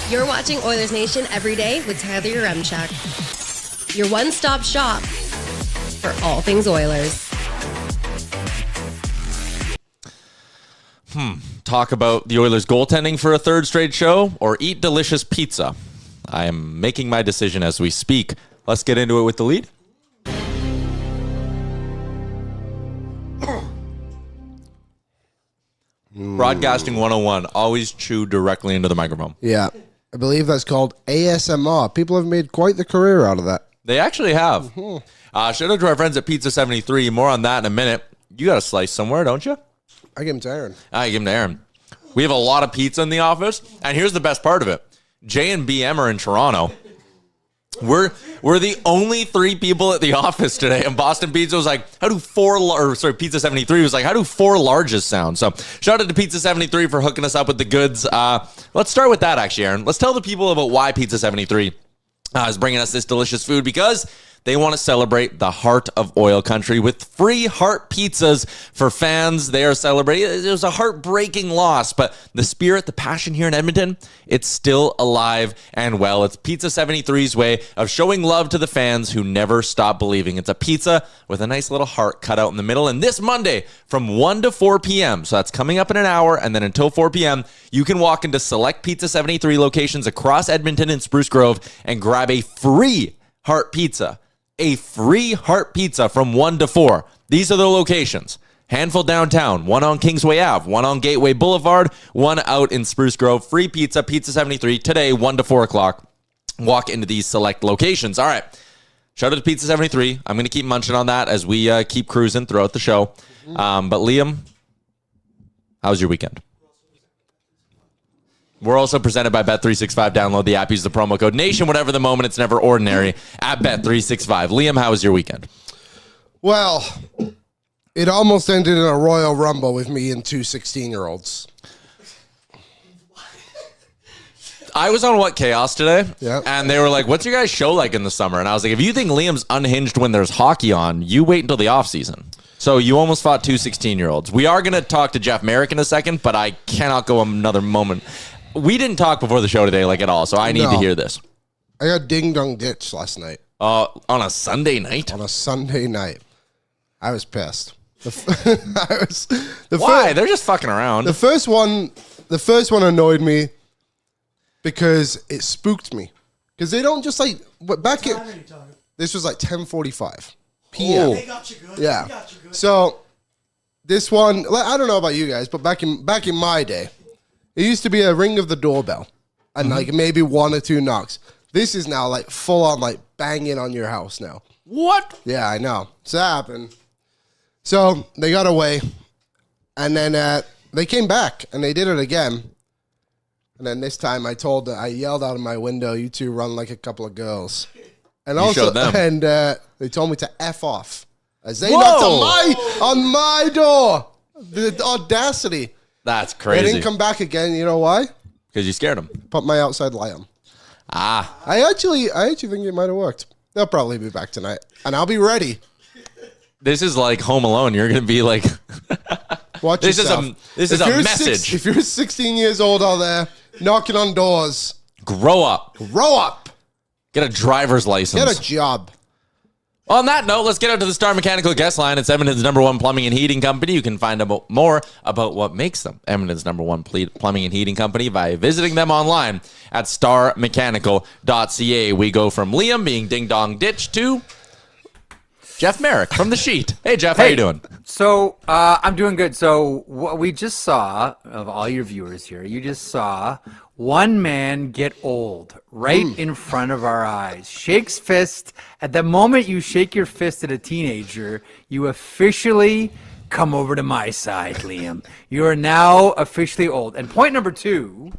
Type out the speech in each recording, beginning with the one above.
You're watching Oilers Nation Everyday with Tyler Yaremchuk. Your one-stop shop for all things Oilers. Talk about the Oilers goaltending for a third straight show or eat delicious pizza? I am making my decision as we speak. Let's get into it with the lead. Broadcasting 101. Always chew directly into the microphone. Yeah. I believe that's called ASMR. People have made quite the career out of that. They actually have. Shout out to our friends at Pizza 73. More on that in a minute. You got a slice somewhere, don't you? I give him to Aaron. I give him to Aaron. We have a lot of pizza in the office, and here's the best part of it. Jay and BM are in Toronto. We're the only three people at the office today, and Boston Pizza was like, Pizza 73 was like, how do four larges sound? So shout out to Pizza 73 for hooking us up with the goods. Let's start with that, actually, Aaron. Let's tell the people about why Pizza 73 is bringing us this delicious food, because they want to celebrate the heart of oil country with free heart pizzas for fans. They are celebrating. It was a heartbreaking loss, but the spirit, the passion here in Edmonton, it's still alive and well. It's Pizza 73's way of showing love to the fans who never stop believing. It's a pizza with a nice little heart cut out in the middle. And this Monday from 1 to 4 p.m., so that's coming up in an hour, and then until 4 p.m., you can walk into select Pizza 73 locations across Edmonton and Spruce Grove and grab a free heart pizza. A free heart pizza from 1 to 4. These are the locations. Handful downtown, one on Kingsway Ave, one on Gateway Boulevard, one out in Spruce Grove. Free pizza, Pizza 73, today, 1 to 4 o'clock. Walk into these select locations. All right. Shout out to Pizza 73. I'm going to keep munching on that as we keep cruising throughout the show. But Liam, how was your weekend? We're also presented by Bet365. Download the app. Use the promo code NATION. Whatever the moment, it's never ordinary at Bet365. Liam, how was your weekend? Well, it almost ended in a Royal Rumble with me and two 16-year-olds. I was on What Chaos today, yeah, and they were like, what's your guys' show like in the summer? And I was like, if you think Liam's unhinged when there's hockey on, you wait until the offseason. So you almost fought two 16-year-olds. We are going to talk to Jeff Marek in a second, but I cannot go another moment. We didn't talk before the show today, like at all, so I need to hear this. I got ding-dong ditched last night. On a Sunday night? On a Sunday night. I was pissed. Why? They're just fucking around. The first one annoyed me because it spooked me. Because they don't just like, this was like 10:45 p.m. They got you good. Yeah. They got you good. So this one, I don't know about you guys, but back in my day, it used to be a ring of the doorbell and like maybe one or two knocks. This is now like full on like banging on your house now. What? Yeah, I know. So that happened. So they got away, and then they came back and they did it again. And then this time I yelled out of my window, "You two run like a couple of girls." And you also, showed them. and they told me to F off as they knocked on my door. The audacity. That's crazy. They didn't come back again. You know why? Because you scared them. Put my outside light on. I actually think it might have worked. They'll probably be back tonight, and I'll be ready. This is like Home Alone. You're going to be like, watch this yourself. This is a message. If you're 16 years old out there knocking on doors, grow up. Grow up. Get a driver's license. Get a job. On that note, let's get out to the Star Mechanical Guest Line. It's Edmonton's #1 plumbing and heating company. You can find out more about what makes them Edmonton's #1 plumbing and heating company by visiting them online at starmechanical.ca. We go from Liam being ding-dong ditched to Jeff Marek from The Sheet. Hey, Jeff, how you doing? So I'm doing good. So what we just saw, of all your viewers here, you just saw one man get old right in front of our eyes. Shakes fist. At the moment you shake your fist at a teenager, you officially come over to my side, Liam. You are now officially old. And point number two,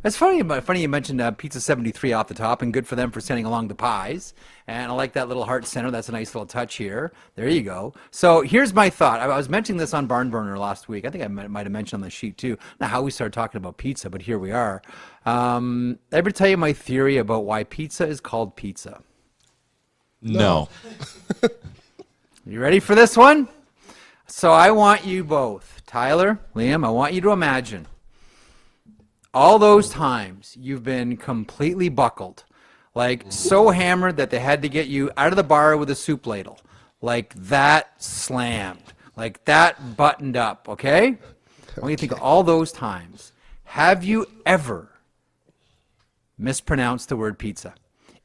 it's funny you mentioned Pizza 73 off the top, and good for them for sending along the pies. And I like that little heart center. That's a nice little touch here. There you go. So here's my thought. I was mentioning this on Barn Burner last week. I think I might have mentioned on the sheet too. Not how we started talking about pizza, but here we are. Ever tell you my theory about why pizza is called pizza? No. You ready for this one? So I want you both, Tyler, Liam, I want you to imagine all those times you've been completely buckled, like so hammered that they had to get you out of the bar with a soup ladle, like that slammed, like that buttoned up, okay? I want you to think of all those times. Have you ever mispronounced the word pizza?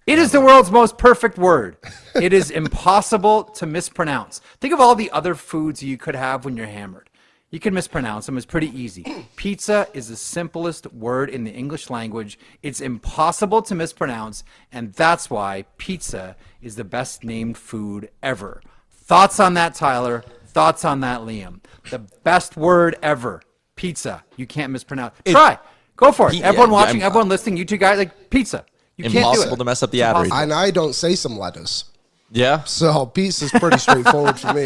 It is the world's most perfect word. It is impossible to mispronounce. Think of all the other foods you could have when you're hammered. You can mispronounce them. It's pretty easy. Pizza is the simplest word in the English language. It's impossible to mispronounce, and that's why pizza is the best named food ever. Thoughts on that, Tyler? Thoughts on that, Liam? The best word ever, pizza. You can't mispronounce. Try. Go for it. Everyone watching, everyone listening, you two guys, like pizza. You can't do it. Impossible to mess up the ad read. And I don't say some letters. Yeah. So pizza's pretty straightforward for me.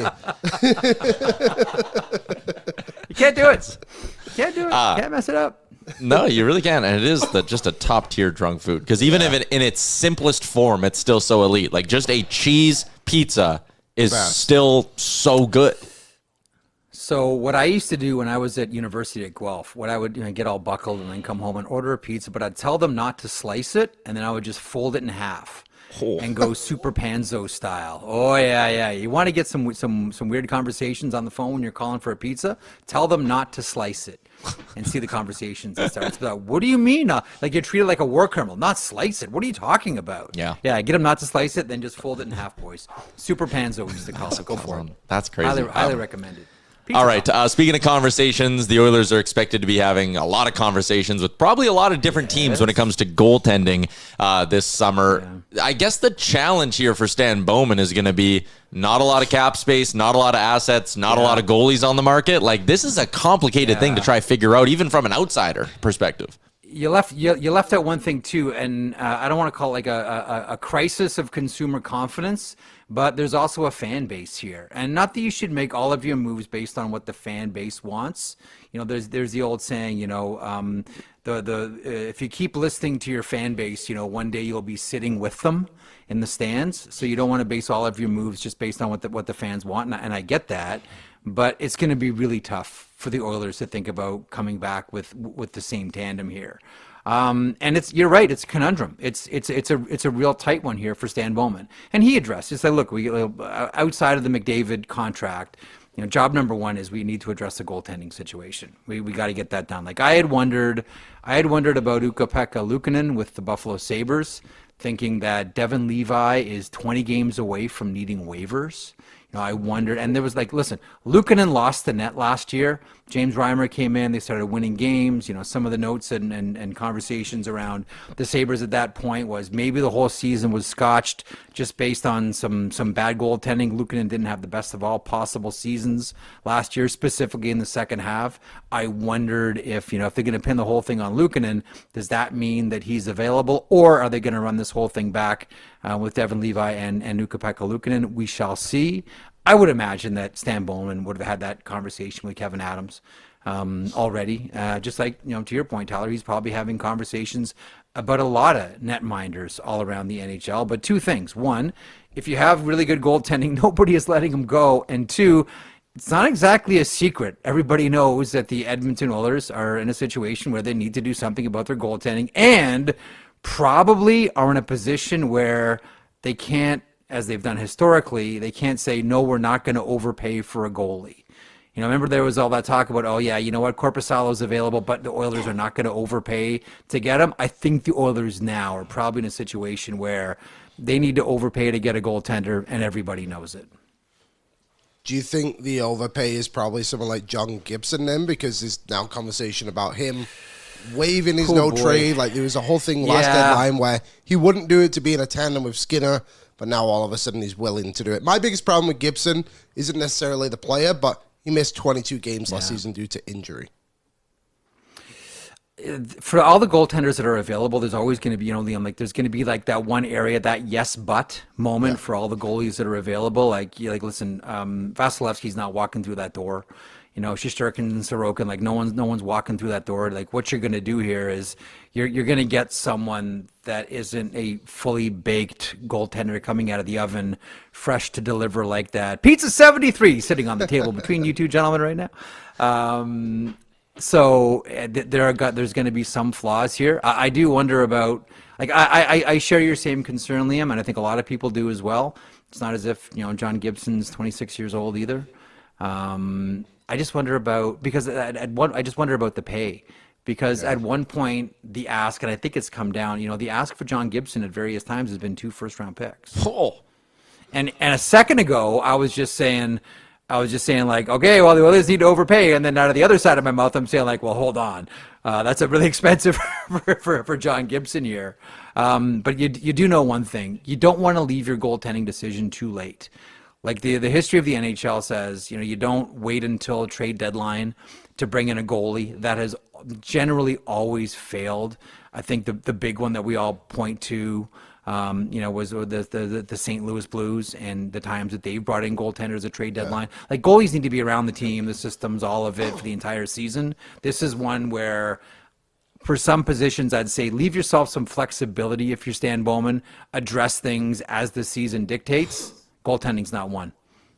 You can't do it. You can't do it. You can't mess it up. No, you really can. And it is just a top tier drunk food. Because even if in its simplest form, it's still so elite. Like just a cheese pizza is still so good. So what I used to do when I was at university at Guelph, what I would get all buckled and then come home and order a pizza, but I'd tell them not to slice it, and then I would just fold it in half and go super panzo style. Oh yeah. You want to get some weird conversations on the phone when you're calling for a pizza? Tell them not to slice it and see the conversations that start. It's like, what do you mean? Like you're treated like a war criminal? Not slice it? What are you talking about? Yeah. Get them not to slice it, then just fold it in half, boys. Super panzo we used to call it. Go for it. That's crazy. Highly recommended. All right. Speaking of conversations, the Oilers are expected to be having a lot of conversations with probably a lot of different teams when it comes to goaltending this summer. Yeah. I guess the challenge here for Stan Bowman is going to be not a lot of cap space, not a lot of assets, not a lot of goalies on the market. Like this is a complicated thing to try to figure out, even from an outsider perspective. You left out one thing too, and I don't want to call it like a crisis of consumer confidence, but there's also a fan base here, and not that you should make all of your moves based on what the fan base wants. There's the old saying, if you keep listening to your fan base, one day you'll be sitting with them in the stands. So you don't want to base all of your moves just based on what the fans want, and I get that, but it's going to be really tough for the Oilers to think about coming back with the same tandem here. And you're right, it's a conundrum. It's a real tight one here for Stan Bowman. And he addressed, it's like, look, we outside of the McDavid contract, job number one is we need to address the goaltending situation. We got to get that done. Like I had wondered about Ukko-Pekka Luukkonen with the Buffalo Sabres, thinking that Devin Levi is 20 games away from needing waivers. I wondered, and there was listen, Luukkonen lost the net last year. James Reimer came in, they started winning games. Some of the notes and conversations around the Sabres at that point was maybe the whole season was scotched just based on some bad goaltending. Luukkonen didn't have the best of all possible seasons last year, specifically in the second half. I wondered if they're going to pin the whole thing on Luukkonen, does that mean that he's available, or are they going to run this whole thing back with Devin Levi and Ukko-Pekka Luukkonen? We shall see. I would imagine that Stan Bowman would have had that conversation with Kevin Adams already. Just like, to your point, Tyler, he's probably having conversations about a lot of netminders all around the NHL. But two things. One, if you have really good goaltending, nobody is letting them go. And two, it's not exactly a secret. Everybody knows that the Edmonton Oilers are in a situation where they need to do something about their goaltending and probably are in a position where they can't, as they've done historically, they can't say, no, we're not going to overpay for a goalie. Remember there was all that talk about, Korpisalo's available, but the Oilers are not going to overpay to get him. I think the Oilers now are probably in a situation where they need to overpay to get a goaltender, and everybody knows it. Do you think the overpay is probably someone like John Gibson then? Because there's now conversation about him waiving his trade. Like there was a whole thing last deadline where he wouldn't do it to be in a tandem with Skinner, but now all of a sudden he's willing to do it. My biggest problem with Gibson isn't necessarily the player, but he missed 22 games last season due to injury. For all the goaltenders that are available, there's always going to be, Liam, there's going to be that one area, that yes, but moment for all the goalies that are available. Listen, Vasilevsky's not walking through that door. Shesterkin and Sorokin, no one's walking through that door. What you're going to do here is you're going to get someone that isn't a fully baked goaltender coming out of the oven, fresh to deliver like that. Pizza 73 sitting on the table between you two gentlemen right now. So there's going to be some flaws here. I do wonder about, like, I share your same concern, Liam, and I think a lot of people do as well. It's not as if, John Gibson's 26 years old either. I just wonder about, because I just wonder about the pay. Because at one point, the ask, and I think it's come down, the ask for John Gibson at various times has been 2 first-round picks. Oh. And a second ago, I was just saying like, okay, well, the Oilers need to overpay. And then out of the other side of my mouth, I'm saying like, well, hold on. That's a really expensive for John Gibson here. But you do know one thing. You don't want to leave your goaltending decision too late. Like the history of the NHL says, you don't wait until trade deadline to bring in a goalie. That has generally always failed. I think the big one that we all point to, was the St. Louis Blues and the times that they brought in goaltenders at trade deadline. Yeah. Like, goalies need to be around the team, the systems, all of it for the entire season. This is one where, for some positions, I'd say leave yourself some flexibility if you're Stan Bowman. Address things as the season dictates. Goaltending's not one.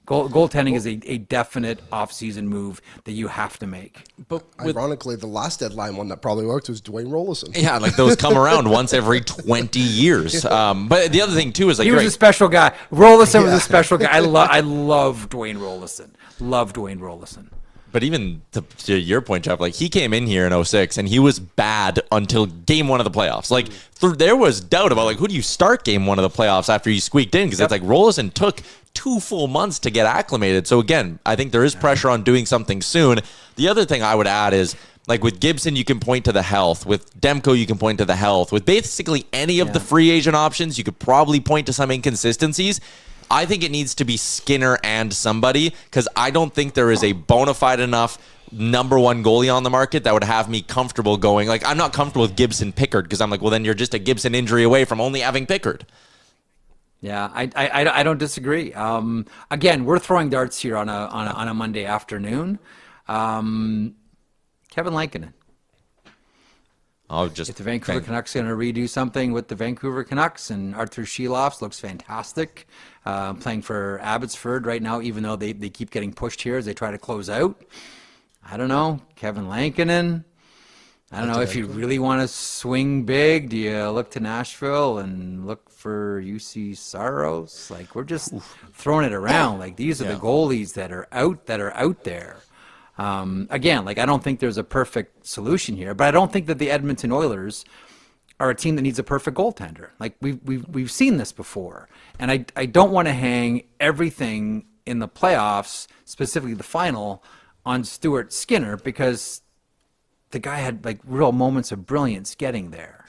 Goaltending is a definite off-season move that you have to make. But ironically, the last deadline one that probably worked was Dwayne Rolison. Yeah, like those come around once every 20 years. But the other thing, too, is like... He was a special guy. Rolison was a special guy. I love Dwayne Rolison. Love Dwayne Rolison. But even to your point, Jeff, like he came in here in 2006 and he was bad until game 1 of the playoffs. Like there was doubt about like who do you start game 1 of the playoffs after you squeaked in, because it's like Rolison took 2 full months to get acclimated. So again, I think there is pressure on doing something soon. The other thing I would add is like with Gibson, you can point to the health. With Demko, you can point to the health. With basically any of the free agent options, you could probably point to some inconsistencies. I think it needs to be Skinner and somebody, because I don't think there is a bona fide enough number 1 goalie on the market that would have me comfortable going. Like, I'm not comfortable with Gibson Pickard, because I'm like, well, then you're just a Gibson injury away from only having Pickard. Yeah, I don't disagree. Again, we're throwing darts here on a Monday afternoon. Kevin Lankinen. If the Vancouver Canucks are going to redo something with the Vancouver Canucks, and Arthur Sheloff looks fantastic, playing for Abbotsford right now, even though they keep getting pushed here as they try to close out. I don't know. Kevin Lankinen. I don't know if you really want to swing big. Do you look to Nashville and look for UC Saros? Like, we're just throwing it around. Like, these are the goalies that are out there. Again, like, I don't think there's a perfect solution here, but I don't think that the Edmonton Oilers are a team that needs a perfect goaltender. Like, we've seen this before, and I don't want to hang everything in the playoffs, specifically the final, on Stuart Skinner, because the guy had like real moments of brilliance getting there.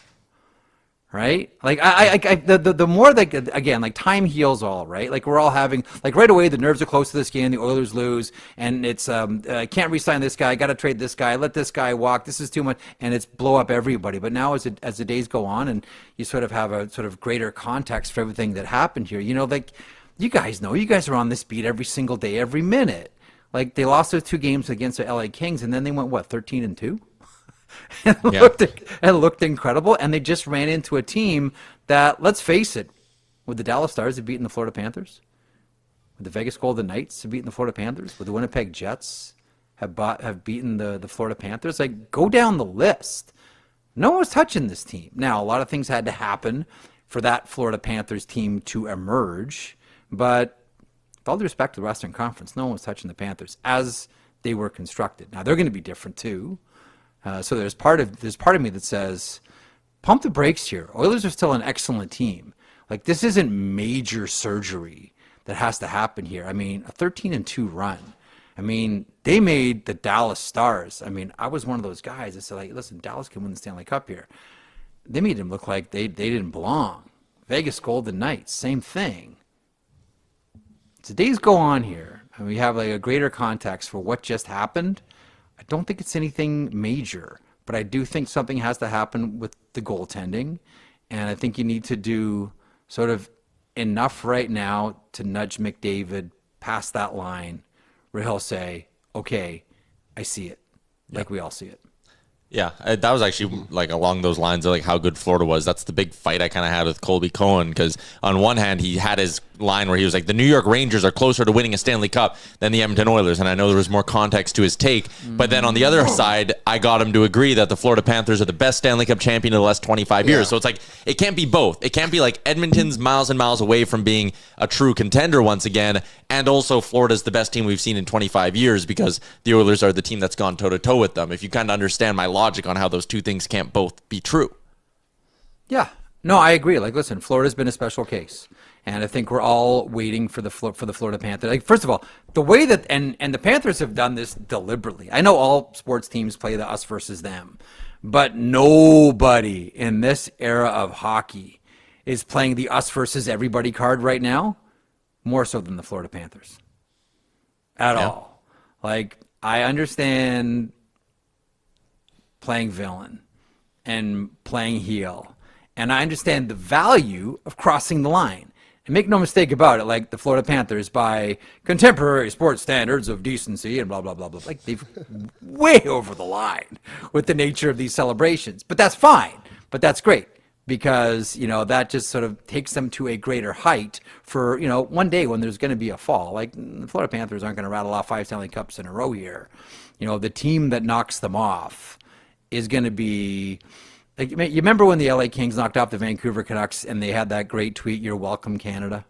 Right? Like the more that, again, like time heals all, right? Like we're all having, like right away, the nerves are close to this game, the Oilers lose, and it's, I can't re-sign this guy, got to trade this guy, let this guy walk, this is too much, and it's blow up everybody. But now as the days go on and you sort of have a sort of greater context for everything that happened here, like you guys know, you guys are on this beat every single day, every minute. Like they lost those 2 games against the LA Kings, and then they went, what, 13-2? It looked incredible, and they just ran into a team that, let's face it, would the Dallas Stars have beaten the Florida Panthers? Would the Vegas Golden Knights have beaten the Florida Panthers? Would the Winnipeg Jets have beaten the Florida Panthers? Like, go down the list. No one was touching this team. Now, a lot of things had to happen for that Florida Panthers team to emerge, but with all due respect to the Western Conference, no one was touching the Panthers as they were constructed. Now, they're going to be different, too. So there's part of me that says, pump the brakes here. Oilers are still an excellent team. Like, this isn't major surgery that has to happen here. I mean, a 13-2 run. I mean, they made the Dallas Stars. I mean, I was one of those guys that said, like, listen, Dallas can win the Stanley Cup here. They made them look like they didn't belong. Vegas Golden Knights, same thing. So days go on here, and we have like a greater context for what just happened. I don't think it's anything major, but I do think something has to happen with the goaltending, and I think you need to do sort of enough right now to nudge McDavid past that line where he'll say, okay, I see it, like we all see it. Yeah, that was actually like along those lines of like how good Florida was. That's the big fight I kind of had with Colby Cohen, because on one hand he had his line where he was like, the New York Rangers are closer to winning a Stanley Cup than the Edmonton Oilers, and I know there was more context to his take, but then on the other side I got him to agree that the Florida Panthers are the best Stanley Cup champion of the last 25 years. So it's like, it can't be both. It can't be like Edmonton's miles and miles away from being a true contender once again, and also Florida's the best team we've seen in 25 years because the Oilers are the team that's gone toe-to-toe with them. If you kind of understand my logic on how those two things can't both be true. Yeah. No, I agree. Like, listen, Florida's been a special case. And I think we're all waiting for the Florida Panthers. Like, first of all, the way that and the Panthers have done this deliberately. I know all sports teams play the us versus them, but nobody in this era of hockey is playing the us versus everybody card right now, more so than the Florida Panthers. At all. Like, I understand playing villain and playing heel, and I understand the value of crossing the line. And make no mistake about it, like the Florida Panthers, by contemporary sports standards of decency and blah, blah, blah, blah, like they've way over the line with the nature of these celebrations. But that's fine. But that's great because, you know, that just sort of takes them to a greater height for, you know, one day when there's going to be a fall. Like the Florida Panthers aren't going to rattle off 5 Stanley Cups in a row here. You know, the team that knocks them off is going to be... Like, you remember when the LA Kings knocked off the Vancouver Canucks and they had that great tweet, "You're welcome, Canada,"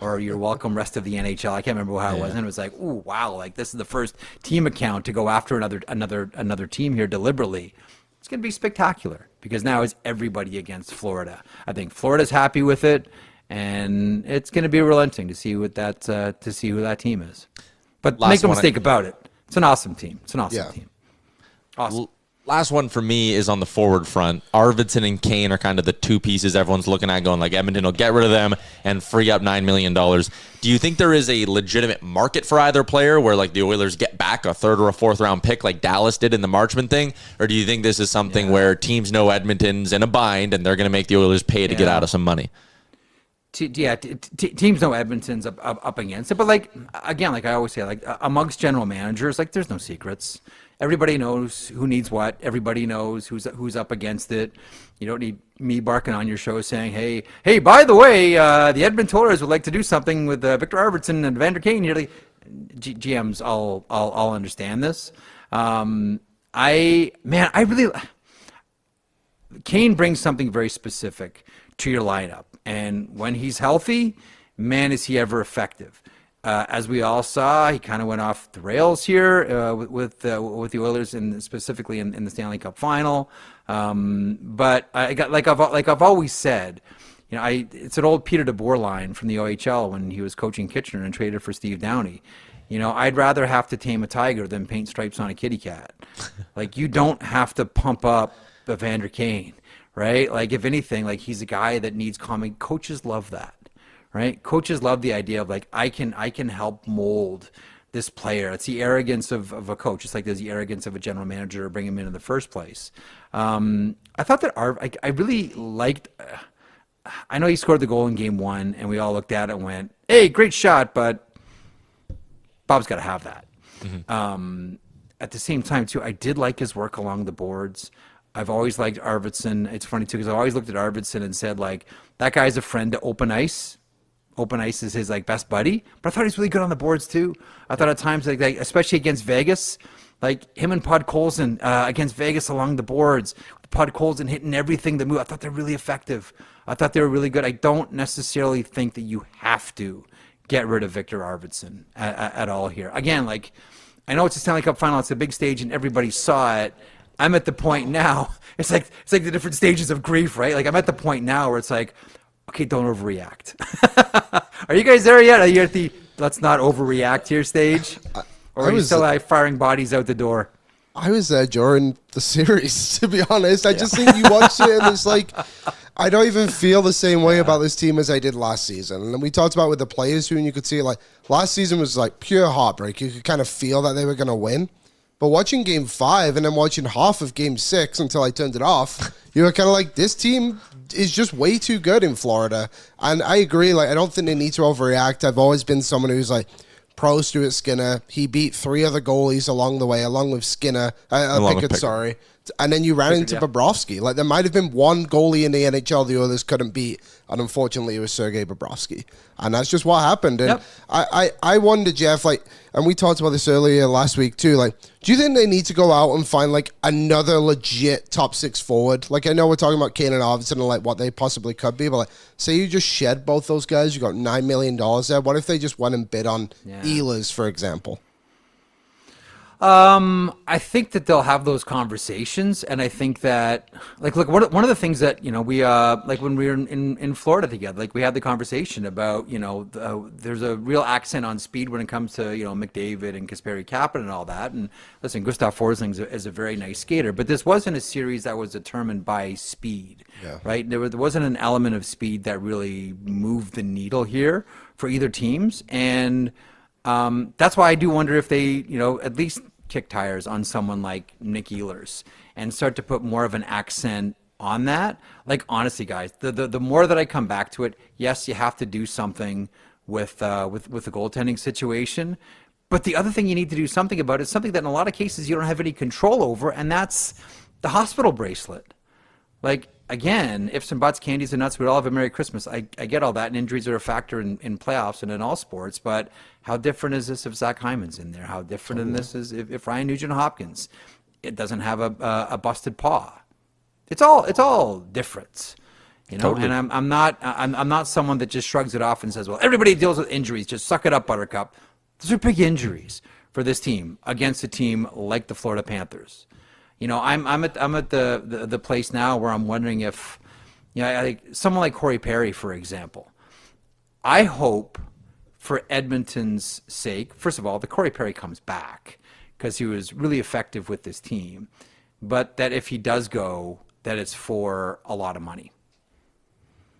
or "You're welcome, rest of the NHL." I can't remember how it was, and it was like, "Ooh, wow! Like this is the first team account to go after another team here deliberately." It's going to be spectacular because now it's everybody against Florida. I think Florida's happy with it, and it's going to be relenting to see what that to see who that team is. But make no mistake about it, it's an awesome team. It's an awesome team. Awesome. Last one for me is on the forward front. Arvidsson and Kane are kind of the two pieces everyone's looking at going like Edmonton will get rid of them and free up $9 million. Do you think there is a legitimate market for either player where like the Oilers get back a 3rd or a 4th round pick like Dallas did in the Marchman thing? Or do you think this is something where teams know Edmonton's in a bind and they're going to make the Oilers pay to get out of some money? Teams know Edmonton's up against it. But like, again, like I always say, like amongst general managers, like there's no secrets. Everybody knows who needs what. Everybody knows who's up against it. You don't need me barking on your show saying, hey, by the way, the Edmonton Oilers would like to do something with Viktor Arvidsson and Evander Kane here. Like, GMs all understand this. Kane brings something very specific to your lineup, and when he's healthy, man, is he ever effective. As we all saw, he kind of went off the rails here with the Oilers, and specifically in the Stanley Cup final. But I've always said, you know, it's an old Peter DeBoer line from the OHL when he was coaching Kitchener and traded for Steve Downey. You know, I'd rather have to tame a tiger than paint stripes on a kitty cat. Like, you don't have to pump up Evander Kane, right? Like, if anything, like he's a guy that needs calming. Coaches love that. Right? Coaches love the idea of like, I can help mold this player. It's the arrogance of a coach. It's like there's the arrogance of a general manager to bring him in the first place. I thought that I really liked, I know he scored the goal in game 1 and we all looked at it and went, hey, great shot, but Bob's got to have that. Mm-hmm. At the same time too, I did like his work along the boards. I've always liked Arvidsson. It's funny too, because I've always looked at Arvidsson and said like, that guy's a friend to open ice. Open ice is his like best buddy, but I thought he was really good on the boards too. I thought at times like especially against Vegas, like him and Podkolzin against Vegas along the boards, Podkolzin hitting everything that moved. I thought they're really effective. I thought they were really good. I don't necessarily think that you have to get rid of Viktor Arvidsson at all here. Again, like I know it's a Stanley Cup final, it's a big stage, and everybody saw it. I'm at the point now. It's like the different stages of grief, right? Like I'm at the point now where it's like, okay, don't overreact. Are you guys there yet? Are you at the let's not overreact here stage? Or are you still like firing bodies out the door? I was there during the series, to be honest. I just think you watch it and it's like, I don't even feel the same way about this team as I did last season. And we talked about with the players who, and you could see like last season was like pure heartbreak. You could kind of feel that they were going to win. But watching game 5 and then watching half of game 6 until I turned it off, you were kind of like, this team is just way too good in Florida. And I agree. Like, I don't think they need to overreact. I've always been someone who's like pro Stuart Skinner. He beat 3 other goalies along the way, along with Skinner, Pickett, And then you ran into Bobrovsky. Like, there might have been one goalie in the NHL the others couldn't beat, and unfortunately it was Sergei Bobrovsky. And that's just what happened. And I wonder, Jeff, like, and we talked about this earlier last week too, like, do you think they need to go out and find, like, another legit top six forward? Like, I know we're talking about Kane and Arvidsson and, like, what they possibly could be, but, like, say you just shed both those guys, you got $9 million there. What if they just went and bid on Ehlers, for example? I think that they'll have those conversations, and I think that, like, look, one of the things that, you know, we like when we were in Florida together, like, we had the conversation about, you know, there's a real accent on speed when it comes to, you know, McDavid and Kasperi Kapanen and all that. And listen, Gustav Forsling is a very nice skater, but this wasn't a series that was determined by speed, right? There wasn't an element of speed that really moved the needle here for either teams, and that's why I do wonder if they, you know, at least kick tires on someone like Nick Ehlers and start to put more of an accent on that. Like, honestly, guys, the more that I come back to it, yes, you have to do something with the goaltending situation, but the other thing you need to do something about is something that in a lot of cases you don't have any control over, and that's the hospital bracelet. Like, again, ifs and buts, candies and nuts, we'd all have a Merry Christmas. I get all that, and injuries are a factor in playoffs and in all sports, but how different is this if Zach Hyman's in there? How different in this is if Ryan Nugent-Hopkins, it doesn't have a busted paw? It's all different, you know. Totally. And I'm not someone that just shrugs it off and says, well, everybody deals with injuries, just suck it up, Buttercup. Those are big injuries for this team against a team like the Florida Panthers. You know, I'm at the place now where I'm wondering if, you know, like someone like Corey Perry, for example. I hope, for Edmonton's sake, first of all, that Corey Perry comes back because he was really effective with this team, but that if he does go, that it's for a lot of money.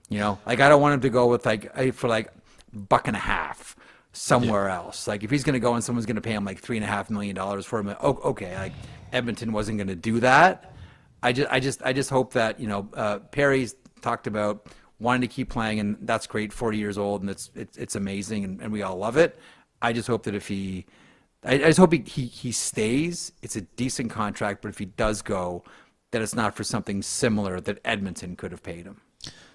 You know, like, I don't want him to go with for $1.50 somewhere else. Like, if he's going to go and someone's going to pay him like $3.5 million for him, okay, like, Edmonton wasn't going to do that. I just hope that, you know, Perry's talked about wanting to keep playing, and that's great. 40 years old, and it's amazing, and we all love it. I just hope that if I just hope he stays. It's a decent contract, but if he does go, that it's not for something similar that Edmonton could have paid him,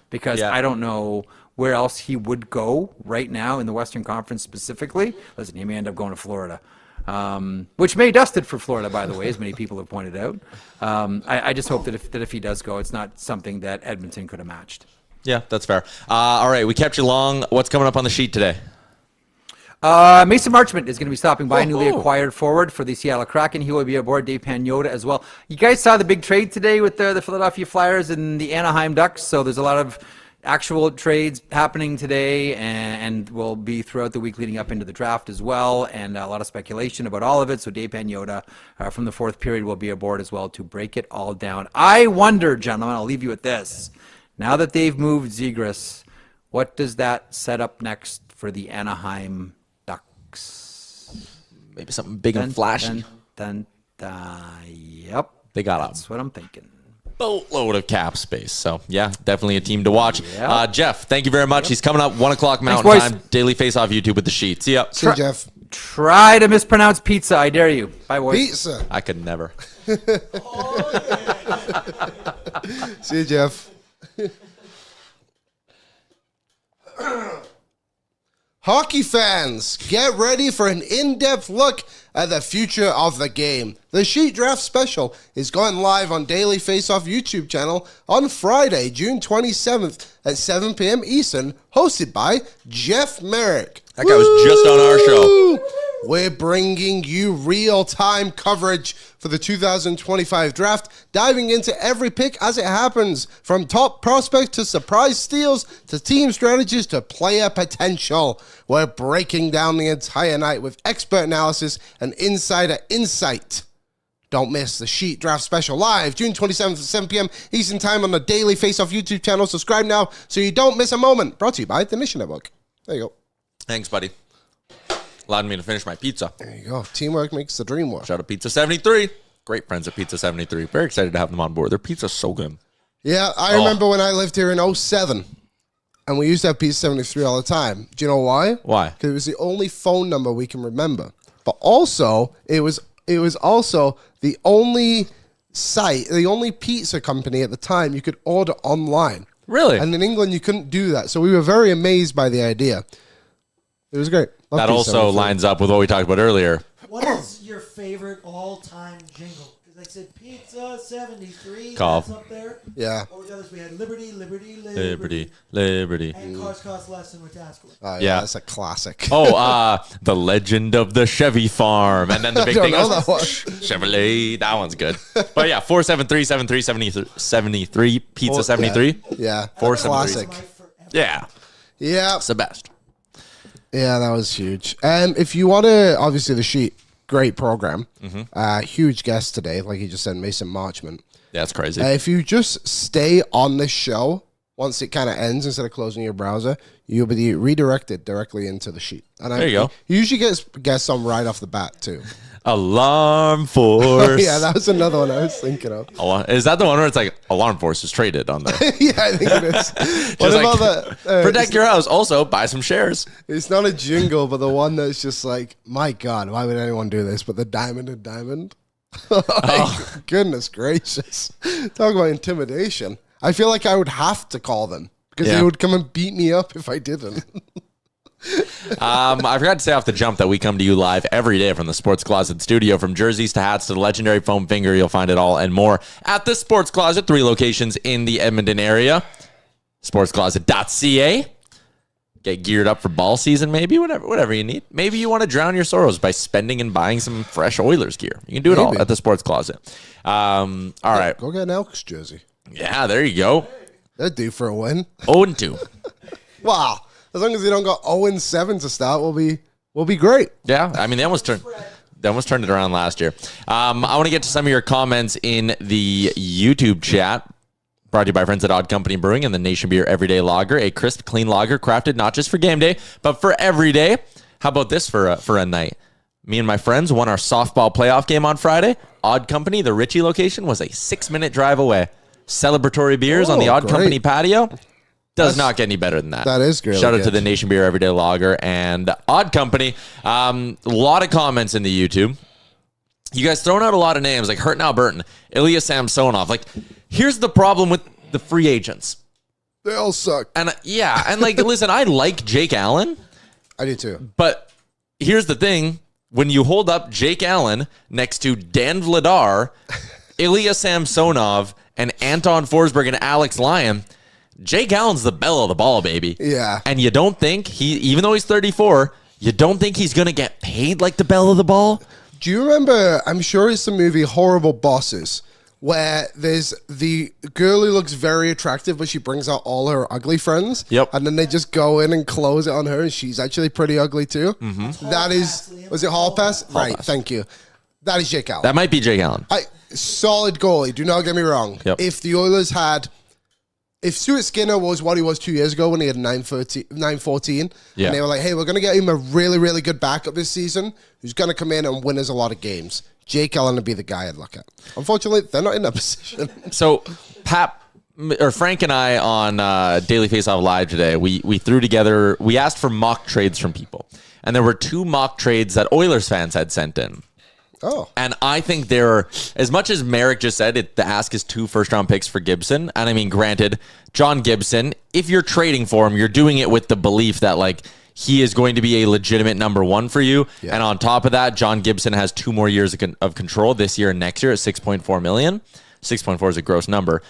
because I don't know where else he would go right now in the Western Conference specifically. Listen, he may end up going to Florida. Which may dust it for Florida, by the way, as many people have pointed out. I just hope that if he does go, it's not something that Edmonton could have matched. Yeah, that's fair. All right, we kept you long. What's coming up on the sheet today? Mason Marchment is going to be stopping by, newly acquired forward for the Seattle Kraken. He will be aboard. Dave Pagnotta as well. You guys saw the big trade today with the Philadelphia Flyers and the Anaheim Ducks, so there's a lot of actual trades happening today, and will be throughout the week leading up into the draft as well, and a lot of speculation about all of it. So Dave Pagnotta from the fourth period will be aboard as well to break it all down. I wonder, gentlemen, I'll leave you with this. Now that they've moved Zegras, what does that set up next for the Anaheim Ducks? Maybe something big and flashy. Yep. They got That's what I'm thinking. Boatload of cap space. So, yeah, definitely a team to watch. Yep. Jeff, thank you very much. He's coming up 1 o'clock Mountain Time. Daily Face-Off YouTube with the sheet. See ya. See you, Jeff. Try to mispronounce pizza. I dare you. Bye, boys. Pizza. I could never. See you, Jeff. Hockey fans, get ready for an in-depth look at the future of the game. The Sheet Draft Special is going live on Daily Face-Off YouTube channel on Friday, June 27th at 7 p.m. Eastern, hosted by Jeff Marek. That guy was just on our show. We're bringing you real-time coverage for the 2025 draft, diving into every pick as it happens, from top prospects to surprise steals to team strategies to player potential. We're breaking down the entire night with expert analysis and insider insight. Don't miss the Sheet Draft Special live June 27th at 7 p.m. Eastern Time on the Daily Face-Off YouTube channel. Subscribe now so you don't miss a moment. Brought to you by the Nation Network. There you go. Thanks, buddy. Allowed me to finish my pizza. There you go. Teamwork makes the dream work. Shout out Pizza 73. Great friends at Pizza 73. Very excited to have them on board. Their pizza's so good. Yeah, I remember when I lived here in 07, and we used to have Pizza 73 all the time. Do you know why? Why? Because it was the only phone number we can remember. But also, it was also the only site, the only pizza company at the time you could order online. Really? And in England, you couldn't do that. So we were very amazed by the idea. It was great. Love That pizza also with food. lines up with what we talked about earlier. What is your favorite all-time jingle? Because I said Pizza 73. Cough. That's up there. Yeah. What was the others? We had Liberty, Liberty. and Cost Less and Wetaskiwin. Oh, Yeah. That's a classic. Oh, the legend of the Chevy Farm. And then the big I don't thing know was that one. Chevrolet. That one's good. But yeah, 473-73-73. Pizza Oh, 73. Yeah. 473. Classic. Yeah. Yeah. It's the best. Yeah, that was huge. If you want to, obviously the sheet, great program. Huge guest today, like you just said, Mason Marchman. That's crazy. If you just stay on this show, once it kind of ends, instead of closing your browser, you'll be redirected directly into the sheet. And There you go. He usually gets guests on right off the bat, too. Alarm Force. Yeah, that was another one I was thinking of. Is that the one where it's like Alarm Force is traded on there? Yeah, I think it is. What Just about like, that? protect your house. Also, buy some shares. It's not a jingle, but the one that's just like, my God, why would anyone do this? But the diamond and diamond. Goodness gracious. Talk about intimidation. I feel like I would have to call them because Yeah. they would come and beat me up if I didn't. I forgot to say off the jump that we come to you live every day from the Sports Closet studio. From jerseys to hats to the legendary foam finger, you'll find it all and more at the Sports Closet. 3 locations in the Edmonton area. Sportscloset.ca. Get geared up for ball season, maybe, whatever you need. Maybe you want to drown your sorrows by spending and buying some fresh Oilers gear. You can do it all Maybe. at the Sports Closet. All right. Go get an Elks jersey. Yeah, there you go. That'd do for a win. 0-2. Wow. As long as they don't got 0-7 to start, we'll be great. Yeah, I mean, they almost turned it around last year. I want to get to some of your comments in the YouTube chat. Brought to you by friends at Odd Company Brewing and the Nation Beer Everyday Lager, a crisp, clean lager crafted not just for game day, but for every day. How about this for a night? Me and my friends won our softball playoff game on Friday. Odd Company, the Ritchie location, was a 6-minute drive away. Celebratory beers on the Odd great. Company patio. Does not get any better than that. That is really Shout out to good. the Nation Beer Everyday Lager and Odd Company. A lot of comments in the YouTube. You guys throwing out a lot of names like Hurt Albertan, Ilya Samsonov. Like, here's the problem with the free agents. They all suck. And like, listen, I like Jake Allen, I do too. but here's the thing. When you hold up Jake Allen next to Dan Vladar, Ilya Samsonov, and Anton Forsberg and Alex Lyon, Jake Allen's the belle of the ball, baby. Yeah. And you don't think even though he's 34, you don't think he's going to get paid like the belle of the ball? Do you remember, I'm sure it's the movie Horrible Bosses, where there's the girl who looks very attractive, but she brings out all her ugly friends. Yep. And then they just go in and close it on her, and she's actually pretty ugly too. Mm-hmm. That is, was it Hall Pass? Right, thank you. That is Jake Allen. That might be Jake Allen. Solid goalie, do not get me wrong. Yep. If the Oilers had... If Stuart Skinner was what he was 2 years ago when he had 914, Yeah. and they were like, hey, we're going to get him a really, really good backup this season who's going to come in and win us a lot of games, Jake Allen would be the guy I'd look at. Unfortunately, they're not in that position. So Frank and I on Daily Faceoff Live today, we threw together, we asked for mock trades from people. And there were 2 mock trades that Oilers fans had sent in. Oh. And I think there are, as much as Marek just said, the ask is 2 first-round picks for Gibson. And I mean, granted, John Gibson, if you're trading for him, you're doing it with the belief that, like, he is going to be a legitimate number 1 for you. Yeah. And on top of that, John Gibson has 2 more years of control this year and next year at $6.4 million. 6.4 is a gross number.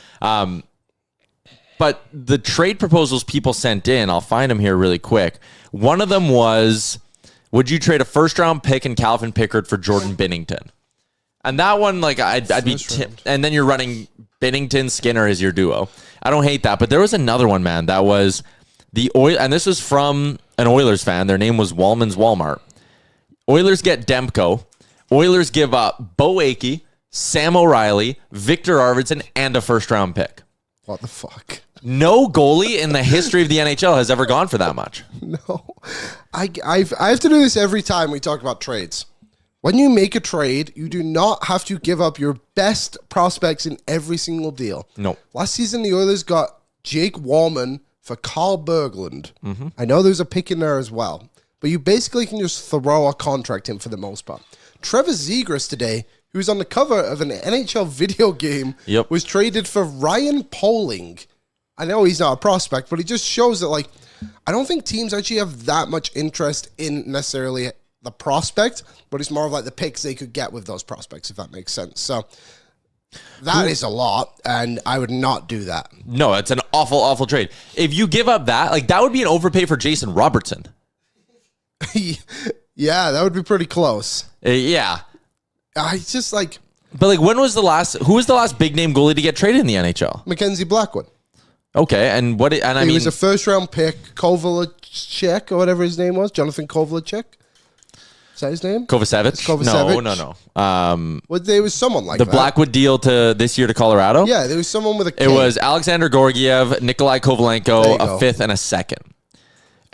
But the trade proposals people sent in, I'll find them here really quick. One of them was, would you trade a first-round pick and Calvin Pickard for Jordan Binnington? And that one, like, I'd be... and then you're running Binnington, Skinner as your duo. I don't hate that. But there was another one, man, that was the Oil, and this was from an Oilers fan. Their name was Wallman's Walmart. Oilers get Demko. Oilers give up Bo Akey, Sam O'Reilly, Viktor Arvidsson, and a first-round pick. What the fuck? No goalie in the history of the NHL has ever gone for that much. No. I have to do this every time we talk about trades. When you make a trade, you do not have to give up your best prospects in every single deal. No. Last season, the Oilers got Jake Wallman for Carl Berglund. Mm-hmm. I know there's a pick in there as well, but you basically can just throw a contract in for the most part. Trevor Zegras today, who was on the cover of an NHL video game, was traded for Ryan Poehling. I know he's not a prospect, but it just shows that, like, I don't think teams actually have that much interest in necessarily the prospect, but it's more of like the picks they could get with those prospects, if that makes sense. So that is a lot, and I would not do that. No, it's an awful, awful trade. If you give up that, like, that would be an overpay for Jason Robertson. Yeah, that would be pretty close. Yeah. I just like... But, like, who was the last big-name goalie to get traded in the NHL? Mackenzie Blackwood. Okay, and he was a first-round pick, Kovalchuk, or whatever his name was, Jonathan Kovalchuk. Is that his name? Kovacevic? No. There was someone like the that. Blackwood deal to this year to Colorado? Yeah, there was someone with a K. It was Alexander Gorgiev, Nikolai Kovalenko, a fifth and a second.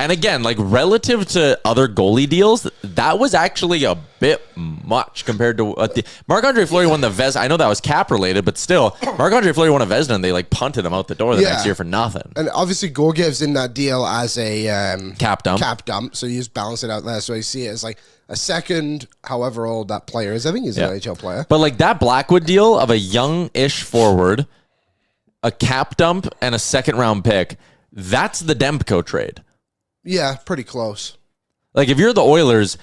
And again, like, relative to other goalie deals, that was actually a bit much compared to what Marc-Andre Fleury won the Vezina. I know that was cap related, but still, Marc-Andre Fleury won a Vezina and they, like, punted him out the door the next year for nothing. And obviously Gorgiev's in that deal as a cap dump. So you just balance it out there. So you see it as like a second, however old that player is. I think he's an NHL player. But, like, that Blackwood deal of a young-ish forward, a cap dump, and a second-round pick, that's the Demko trade. Yeah, pretty close. Like, if you're the Oilers,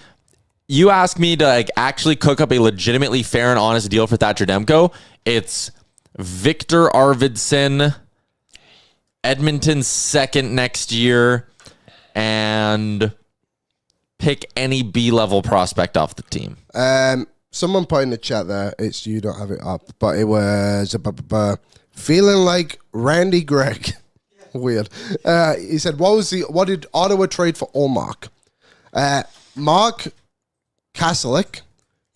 you ask me to, like, actually cook up a legitimately fair and honest deal for Thatcher Demko, it's Viktor Arvidsson, Edmonton's second next year, and pick any B-level prospect off the team. Someone put in the chat there, you don't have it up, but it was feeling like Randy Gregg. Weird. He said, what did Ottawa trade for Olmark? Mark Kaselik,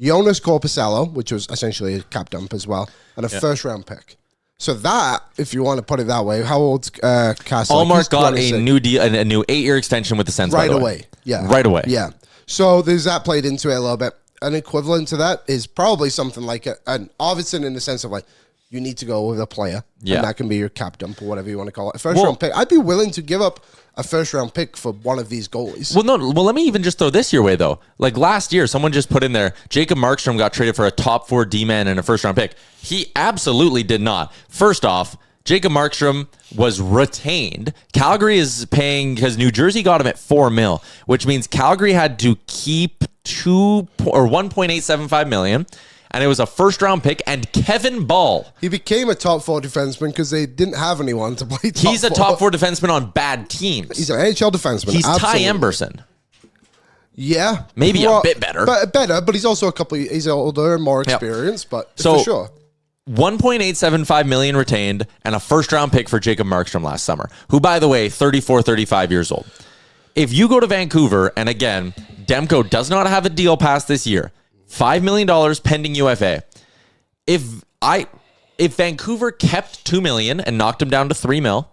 Jonas Korpisalo, which was essentially a cap dump as well, and a first-round pick. So that, if you want to put it that way, how old's Kaselik? Olmark got a new deal, a new 8-year extension with the Sens right away. Yeah. Right away. Yeah. So there's that played into it a little bit. An equivalent to that is probably something like an Arvidsson in the sense of, like, you need to go with a player. Yeah. And that can be your cap dump or whatever you want to call it. A first-round pick. I'd be willing to give up a first-round pick for one of these goalies. Well, let me even just throw this your way, though. Like, last year, someone just put in there, Jacob Markstrom got traded for a top 4 D-man and a first-round pick. He absolutely did not. First off, Jacob Markstrom was retained. Calgary is paying, because New Jersey got him at $4 million, which means Calgary had to keep $1.875 million. And it was a first-round pick, and Kevin Ball. He became a top 4 defenseman because they didn't have anyone to play top 4. He's a top 4 defenseman on bad teams. He's an NHL defenseman. He's Ty Emberson. Yeah. Maybe a bit better. But he's also he's older and more experienced, but for sure. $1.875 million retained, and a first-round pick for Jacob Markstrom last summer, who, by the way, 35 years old. If you go to Vancouver, and again, Demko does not have a deal past this year, $5 million pending UFA. If Vancouver kept $2 million and knocked him down to $3 million,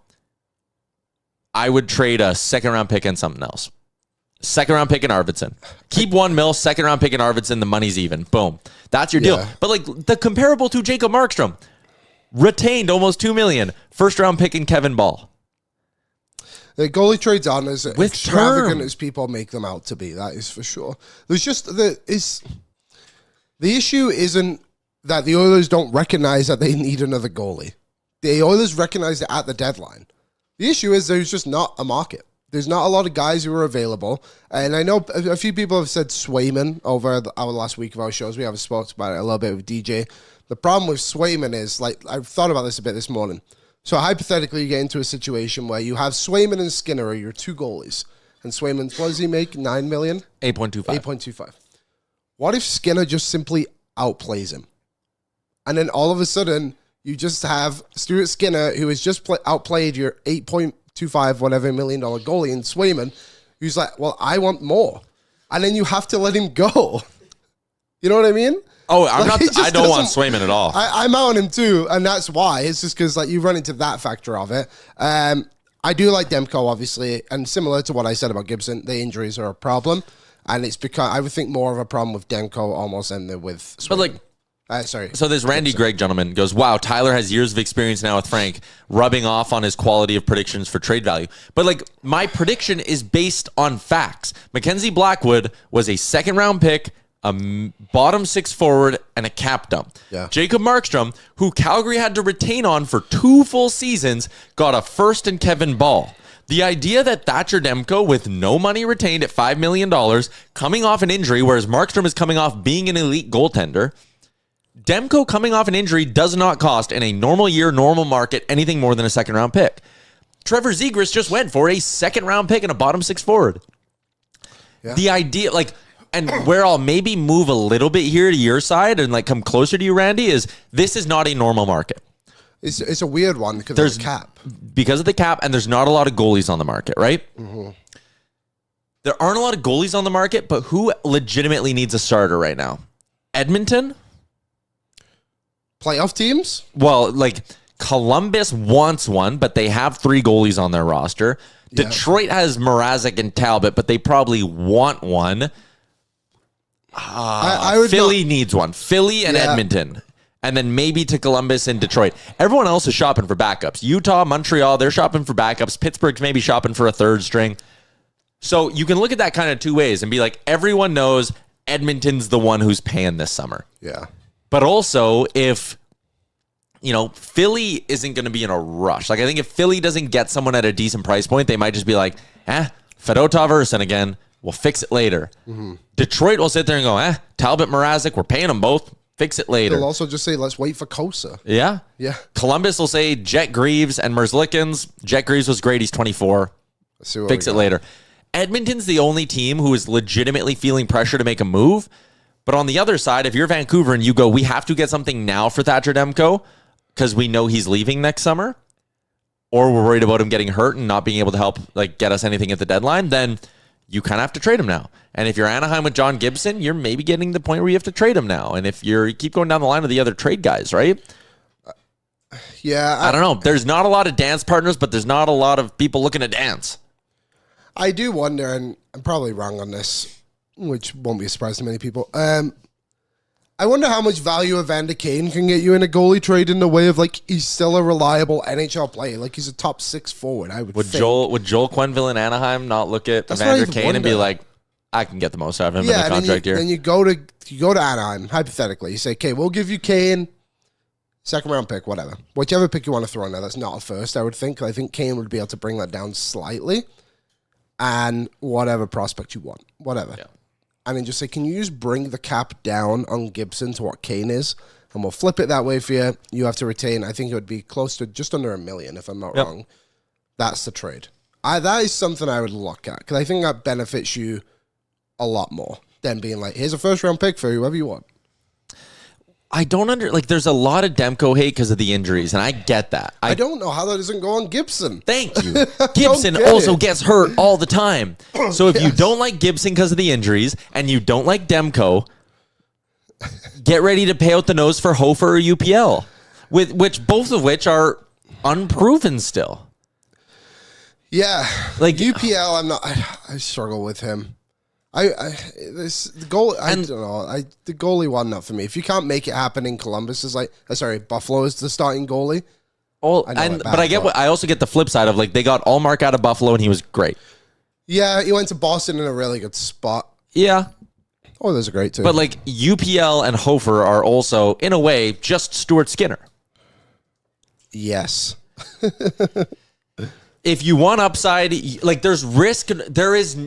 I would trade a second-round pick and something else. Second-round pick in Arvidsson. Keep $1 million, second-round pick in Arvidsson, the money's even. Boom. That's your deal. But, like, the comparable to Jacob Markstrom, retained almost $2 million, first-round pick in Kevin Ball. The goalie trades aren't as with extravagant as people make them out to be. That is for sure. There's just the issue isn't that the Oilers don't recognize that they need another goalie. The Oilers recognize it at the deadline. The issue is there's just not a market. There's not a lot of guys who are available. And I know a few people have said Swayman over our last week of our shows. We haven't spoken about it a little bit with DJ. The problem with Swayman is, like, I've thought about this a bit this morning. So hypothetically, you get into a situation where you have Swayman and Skinner are your 2 goalies. And Swayman, what does he make? $9 million? 8.25. 8.25. What if Skinner just simply outplays him? And then all of a sudden, you just have Stuart Skinner, who has just outplayed your $8.25 whatever million goalie, and Swayman, who's like, well, I want more. And then you have to let him go. You know what I mean? Oh, I don't want Swayman at all. I'm out on him too, and that's why. It's just because, like, you run into that factor of it. I do like Demko, obviously, and similar to what I said about Gibson, the injuries are a problem. And it's because I would think more of a problem with Demko almost than with Swayman. But, like, sorry. So this Randy Gregg gentleman goes, wow, Tyler has years of experience now with Frank, rubbing off on his quality of predictions for trade value. But, like, my prediction is based on facts. Mackenzie Blackwood was a second-round pick, bottom six forward, and a cap dump. Yeah. Jacob Markstrom, who Calgary had to retain on for 2 full seasons, got a first and Kevin Ball. The idea that Thatcher Demko, with no money retained at $5 million, coming off an injury, whereas Markstrom is coming off being an elite goaltender, Demko coming off an injury does not cost, in a normal year, normal market, anything more than a second-round pick. Trevor Zegras just went for a second-round pick and a bottom six forward. Yeah. The idea, and where I'll maybe move a little bit here to your side and come closer to you, Randy, is this is not a normal market. It's a weird one because of the cap. Because of the cap, and there's not a lot of goalies on the market, right? Mm-hmm. There aren't a lot of goalies on the market, but who legitimately needs a starter right now? Edmonton? Playoff teams? Well, Columbus wants one, but they have 3 goalies on their roster. Yeah. Detroit has Mrazek and Talbot, but they probably want one. Philly needs one. Philly and Edmonton. And then maybe to Columbus and Detroit. Everyone else is shopping for backups. Utah, Montreal, they're shopping for backups. Pittsburgh's maybe shopping for a third string. So you can look at that kind of 2 ways and be like, everyone knows Edmonton's the one who's paying this summer. Yeah. But also, if, Philly isn't going to be in a rush. I think if Philly doesn't get someone at a decent price point, they might just be like, Fedotov Arvidsson again. We'll fix it later. Mm-hmm. Detroit will sit there and go, Talbot, Mrazek, we're paying them both. Fix it later. They'll also just say, let's wait for Kosa. Yeah. Yeah. Columbus will say Jet Greaves and Merzlikins. Jet Greaves was great. He's 24. Fix it later. Edmonton's the only team who is legitimately feeling pressure to make a move. But on the other side, if you're Vancouver and you go, we have to get something now for Thatcher Demko because we know he's leaving next summer, or we're worried about him getting hurt and not being able to help get us anything at the deadline, then you kind of have to trade him now. And if you're Anaheim with John Gibson, you're maybe getting to the point where you have to trade him now. And if you keep going down the line of the other trade guys, right? Yeah. I don't know. There's not a lot of dance partners, but there's not a lot of people looking to dance. I do wonder, and I'm probably wrong on this, which won't be a surprise to many people. I wonder how much value Evander Kane can get you in a goalie trade in the way of he's still a reliable NHL player. He's a top 6 forward, I would think. Would Joel Quenneville in Anaheim not look at Evander Kane and be like, I can get the most out of him in the contract here? Then you go to Anaheim, hypothetically. You say, okay, we'll give you Kane, second round pick, whatever. Whichever pick you want to throw in there. That's not a first, I would think. I think Kane would be able to bring that down slightly. And whatever prospect you want. Whatever. Yeah. And then just say, can you just bring the cap down on Gibson to what Kane is? And we'll flip it that way for you. You have to retain, I think it would be close to just under $1 million, if I'm not wrong. That's the trade. That is something I would look at, because I think that benefits you a lot more than being like, here's a first round pick for whoever you want. I don't there's a lot of Demko hate because of the injuries, and I get that. I don't know how that doesn't go on Gibson. Thank you. Gibson also gets hurt all the time. So if you don't like Gibson because of the injuries, and you don't like Demko, get ready to pay out the nose for Hofer or UPL, both of which are unproven still. Yeah. UPL, I struggle with him. The goalie one, not for me. If you can't make it happen in Columbus, Buffalo is the starting goalie. I also get the flip side of they got Allmark out of Buffalo and he was great. Yeah, he went to Boston in a really good spot. Yeah. Oh, those are great too. But UPL and Hofer are also, in a way, just Stuart Skinner. Yes. If you want upside, there's risk. There is.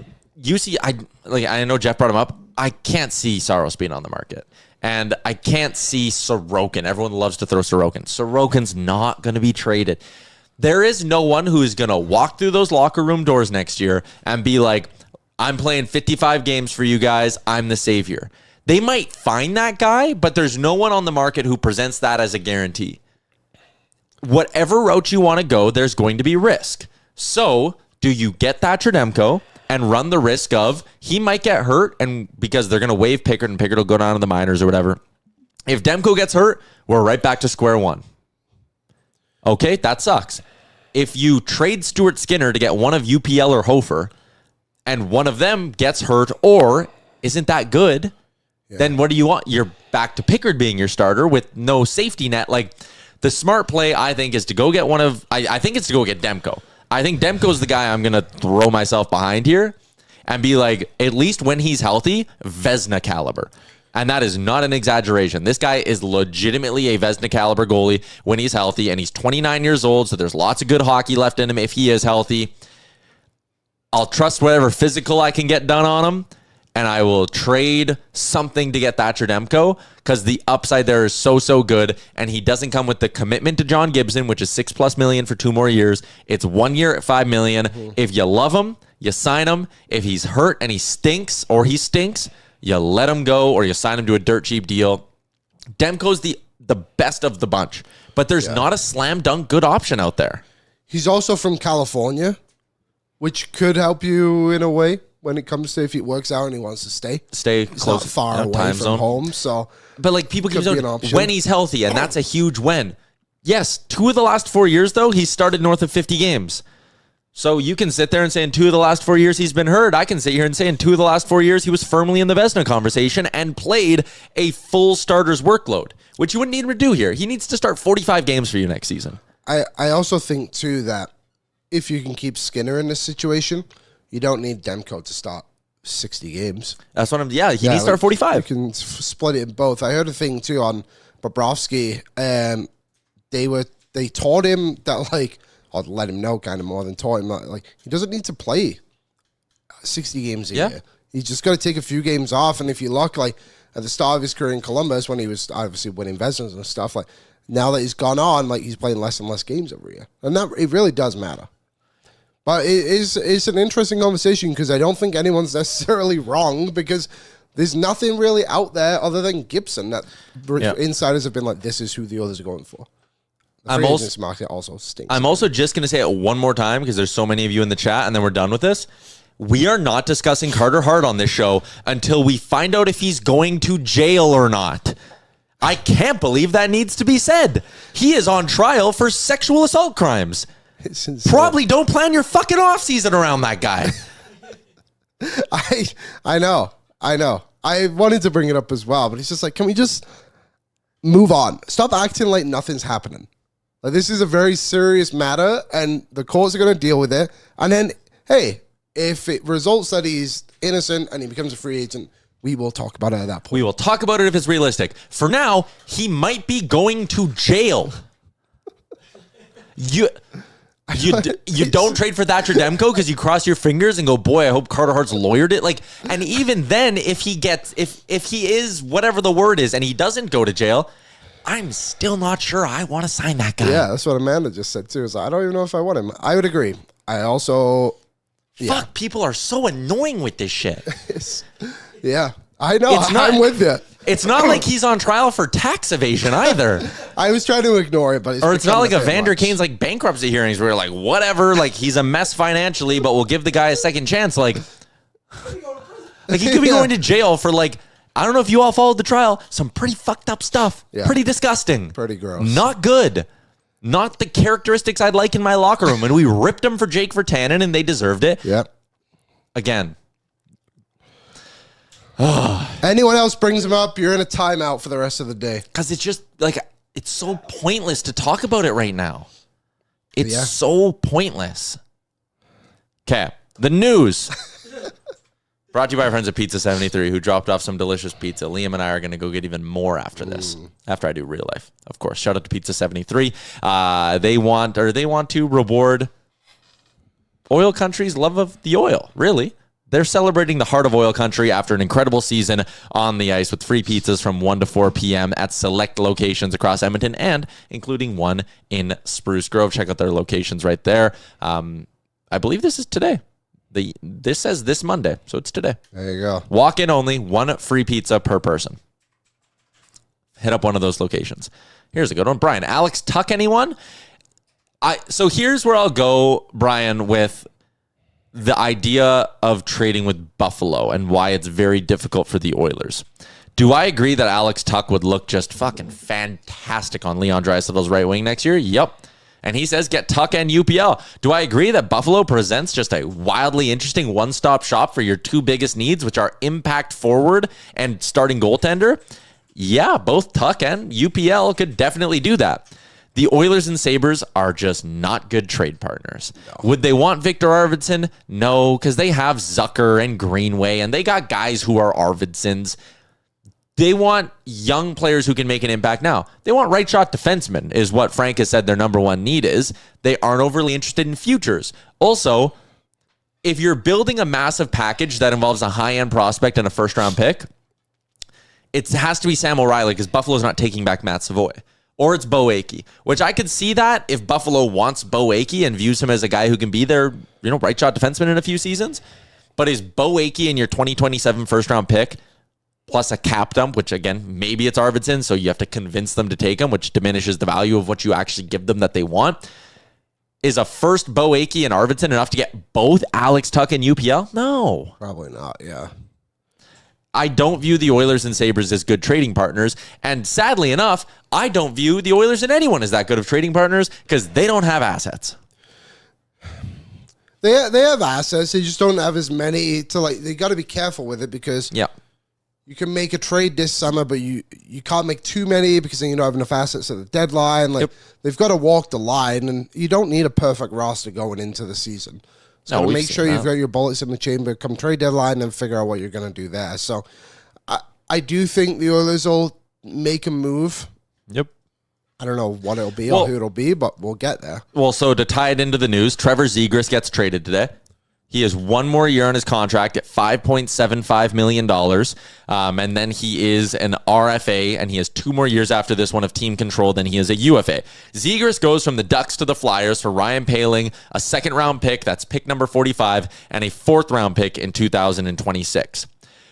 I know Jeff brought him up. I can't see Saros being on the market. And I can't see Sorokin. Everyone loves to throw Sorokin. Sorokin's not going to be traded. There is no one who is going to walk through those locker room doors next year and be like, I'm playing 55 games for you guys. I'm the savior. They might find that guy, but there's no one on the market who presents that as a guarantee. Whatever route you want to go, there's going to be risk. So, do you get Thatcher Demko and run the risk of he might get hurt, and because they're going to waive Pickard and Pickard will go down to the minors or whatever. If Demko gets hurt, we're right back to square one. Okay, that sucks. If you trade Stuart Skinner to get one of UPL or Hofer, and one of them gets hurt or isn't that good, then what do you want? You're back to Pickard being your starter with no safety net. The smart play, I think, is to go get I think it's to go get Demko. I think Demko's the guy I'm going to throw myself behind here. and be like, at least when he's healthy, Vezina caliber. And that is not an exaggeration. This guy is legitimately a Vezina caliber goalie when he's healthy, and he's 29 years old, so there's lots of good hockey left in him if he is healthy. I'll trust whatever physical I can get done on him, and I will trade something to get Thatcher Demko because the upside there is so good, and he doesn't come with the commitment to John Gibson, which is $6+ million for 2 more years. It's 1 year at $5 million. If you love him, you sign him. If he's hurt and he stinks, you let him go or you sign him to a dirt cheap deal. Demko's the best of the bunch, but there's not a slam dunk good option out there. He's also from California, which could help you in a way when it comes to if it works out and he wants to stay. He's not far away time from zone. home. So, but like people keep Could be an saying option. when he's healthy, and that's a huge win. Yes, 2 of the last 4 years though, he's started north of 50 games. So you can sit there and say in 2 of the last 4 years he's been hurt. I can sit here and say in 2 of the last 4 years he was firmly in the Vezina conversation and played a full starter's workload, which you wouldn't need him to do here. He needs to start 45 games for you next season. I also think too that if you can keep Skinner in this situation, you don't need Demko to start 60 games. That's what he needs to start 45. You can split it in both. I heard a thing too on Bobrovsky. They taught him that like, or let him know kind of more than taught him that like he doesn't need to play 60 games a year. He's just got to take a few games off. And if you look like at the start of his career in Columbus when he was obviously winning Vezinas and stuff, like now that he's gone on, like he's playing less and less games every year. And that it really does matter. But it's an interesting conversation because I don't think anyone's necessarily wrong because there's nothing really out there other than Gibson that insiders have been like, this is who the others are going for. The free agents market also stinks. I'm also just going to say it one more time because there's so many of you in the chat and then we're done with this. We are not discussing Carter Hart on this show until we find out if he's going to jail or not. I can't believe that needs to be said. He is on trial for sexual assault crimes. Probably don't plan your fucking offseason around that guy. I know. I wanted to bring it up as well, but it's just like, can we just move on? Stop acting like nothing's happening. Like this is a very serious matter, and the courts are going to deal with it. And then, hey, if it results that he's innocent and he becomes a free agent, we will talk about it at that point. We will talk about it if it's realistic. For now, he might be going to jail. You don't trade for Thatcher Demko because you cross your fingers and go, boy, I hope Carter Hart's lawyered it. Like, and even then, if he is whatever the word is and he doesn't go to jail, I'm still not sure I want to sign that guy. Yeah, that's what Amanda just said too. Is I don't even know if I want him. I would agree. I also fuck, people are so annoying with this shit. Yeah, I know. I'm with you. It's not like he's on trial for tax evasion either. I was trying to ignore it, but it's not like Evander Kane's like bankruptcy hearings where you're like, whatever, like he's a mess financially, but we'll give the guy a second chance. Like he could be going to jail for like, I don't know if you all followed the trial, some pretty fucked up stuff. Yeah. Pretty disgusting. Pretty gross. Not good. Not the characteristics I'd like in my locker room. And we ripped them for Jake Virtanen and they deserved it. Yep. Again. Anyone else brings them up, you're in a timeout for the rest of the day. Because it's just like, it's so pointless to talk about it right now. It's so pointless. Okay. The news. Brought to you by our friends at Pizza 73 who dropped off some delicious pizza. Liam and I are going to go get even more after this. After I do real life, of course. Shout out to Pizza 73. They want to reward Oil Country's love of the oil, really. They're celebrating the heart of Oil Country after an incredible season on the ice with free pizzas from 1 to 4 p.m. at select locations across Edmonton and including one in Spruce Grove. Check out their locations right there. I believe this is today. This says this Monday, so it's today. There you go. Walk in only, 1 free pizza per person. Hit up one of those locations. Here's a good one. Brian, Alex Tuck anyone? So here's where I'll go, Brian, with the idea of trading with Buffalo and why it's very difficult for the Oilers. Do I agree that Alex Tuck would look just fucking fantastic on Leon Draisaitl's right wing next year? Yep. And he says get Tuck and UPL. Do I agree that Buffalo presents just a wildly interesting one-stop shop for your 2 biggest needs, which are impact forward and starting goaltender? Yeah, both Tuck and UPL could definitely do that. The Oilers and Sabres are just not good trade partners. No. Would they want Viktor Arvidsson? No, because they have Zucker and Greenway, and they got guys who are Arvidssons. They want young players who can make an impact now. They want right shot defensemen, is what Frank has said their number one need is. They aren't overly interested in futures. Also, if you're building a massive package that involves a high-end prospect and a first-round pick, it has to be Sam O'Reilly because Buffalo's not taking back Matt Savoy. Or it's Bo Akey, which I could see that if Buffalo wants Bo Akey and views him as a guy who can be their, right shot defenseman in a few seasons. But is Bo Akey in your 2027 first-round pick plus a cap dump, which again, maybe it's Arvidsson, so you have to convince them to take him, which diminishes the value of what you actually give them that they want. Is a first Bo Akey and Arvidsson enough to get both Alex Tuch and UPL? No. Probably not, yeah. I don't view the Oilers and Sabres as good trading partners. And sadly enough, I don't view the Oilers and anyone as that good of trading partners because they don't have assets. They have assets. They just don't have as many to they got to be careful with it because you can make a trade this summer, but you can't make too many because then you don't have enough assets at the deadline. They've got to walk the line, and you don't need a perfect roster going into the season. So make sure you've got your bullets in the chamber come trade deadline and figure out what you're going to do there. So I do think the Oilers will make a move. Yep. I don't know what it'll be or who it'll be, but we'll get there. Well, so to tie it into the news, Trevor Zegras gets traded today. He has one more year on his contract at $5.75 million. And then he is an RFA, and he has 2 more years after this one of team control. Then he is a UFA. Zegras goes from the Ducks to the Flyers for Ryan Poehling, a second-round pick, that's pick number 45, and a fourth-round pick in 2026.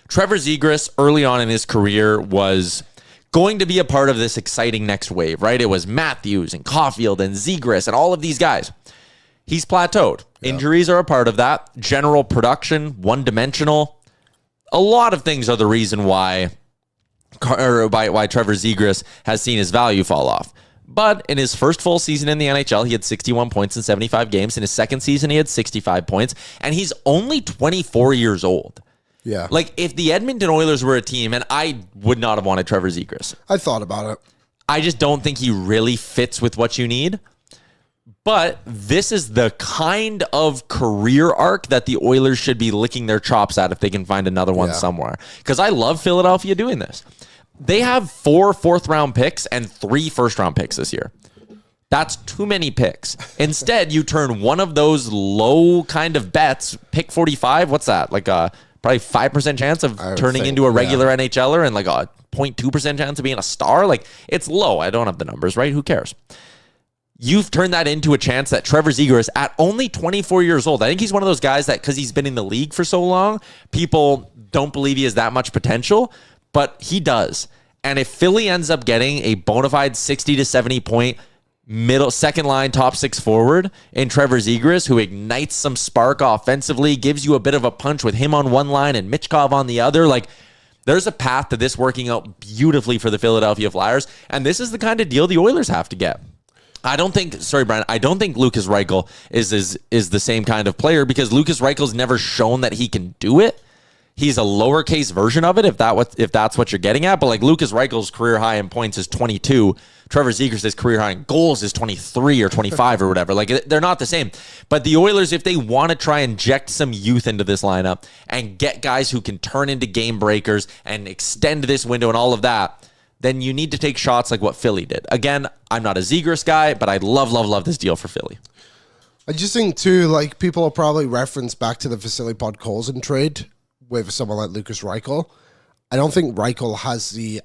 Trevor Zegras, early on in his career, was going to be a part of this exciting next wave, right? It was Matthews and Caulfield and Zegras and all of these guys. He's plateaued. Yeah. Injuries are a part of that. General production, one-dimensional. A lot of things are the reason why Trevor Zegras has seen his value fall off. But in his first full season in the NHL, he had 61 points in 75 games. In his second season, he had 65 points. And he's only 24 years old. Yeah. If the Edmonton Oilers were a team, and I would not have wanted Trevor Zegras. I thought about it. I just don't think he really fits with what you need. But this is the kind of career arc that the Oilers should be licking their chops at if they can find another one somewhere. Because I love Philadelphia doing this. They have 4 fourth-round picks and 3 first-round picks this year. That's too many picks. Instead, you turn one of those low kind of bets, pick 45, what's that? Probably 5% chance of turning into a regular NHLer and a 0.2% chance of being a star. It's low. I don't have the numbers, right? Who cares? You've turned that into a chance that Trevor Zegras, at only 24 years old, I think he's one of those guys that because he's been in the league for so long, people don't believe he has that much potential, but he does. And if Philly ends up getting a bona fide 60 to 70 point middle second line top 6 forward in Trevor Zegras, who ignites some spark offensively, gives you a bit of a punch with him on one line and Michkov on the other, there's a path to this working out beautifully for the Philadelphia Flyers, and this is the kind of deal the Oilers have to get. I don't think Lucas Reichel is the same kind of player because Lucas Reichel's never shown that he can do it. He's a lowercase version of it, if that's what you're getting at. But Lucas Reichel's career high in points is 22. Trevor Zegras' career high in goals is 23 or 25 or whatever. They're not the same. But the Oilers, if they want to try and inject some youth into this lineup and get guys who can turn into game breakers and extend this window and all of that, then you need to take shots like what Philly did. Again, I'm not a Zegras guy, but I love this deal for Philly. I just think, too, people will probably reference back to the Vasily Podkolzin trade with someone like Lucas Reichel. I don't think Reichel has the...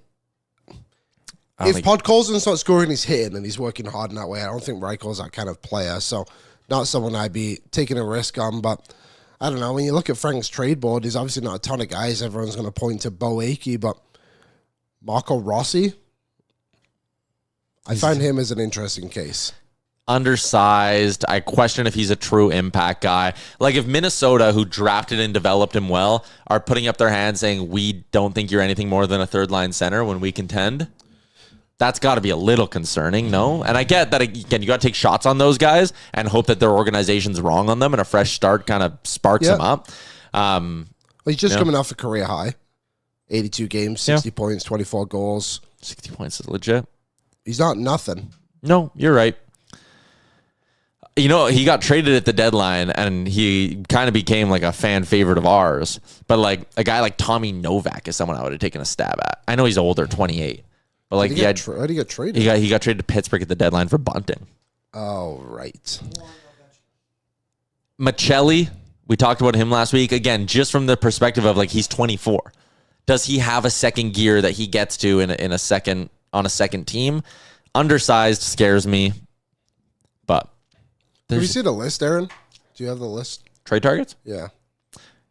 If Podkolzin's not scoring, he's hitting, and he's working hard in that way. I don't think Reichel's that kind of player, so not someone I'd be taking a risk on, but I don't know. When you look at Frank's trade board, there's obviously not a ton of guys. Everyone's going to point to Bo Akey, but Marco Rossi, I find him as an interesting case. Undersized. I question if he's a true impact guy. If Minnesota, who drafted and developed him well, are putting up their hands saying, we don't think you're anything more than a third-line center when we contend, that's got to be a little concerning, no? And I get that, again, you got to take shots on those guys and hope that their organization's wrong on them and a fresh start kind of sparks them up. He's just coming off a career high. 82 games, 60 points, 24 goals. 60 points is legit. He's not nothing. No, you're right. You know, he got traded at the deadline, and he kind of became like a fan favorite of ours. But like a guy like Tommy Novak is someone I would have taken a stab at. I know he's older, 28, but like Why'd he get traded? He got traded to Pittsburgh at the deadline for bunting. Oh, right. Machelli, we talked about him last week. Again, just from the perspective of like he's 24. Does he have a second gear that he gets to in a second on a second team? Undersized scares me, but. Have you seen the list, Aaron? Do you have the list? Trade targets? Yeah.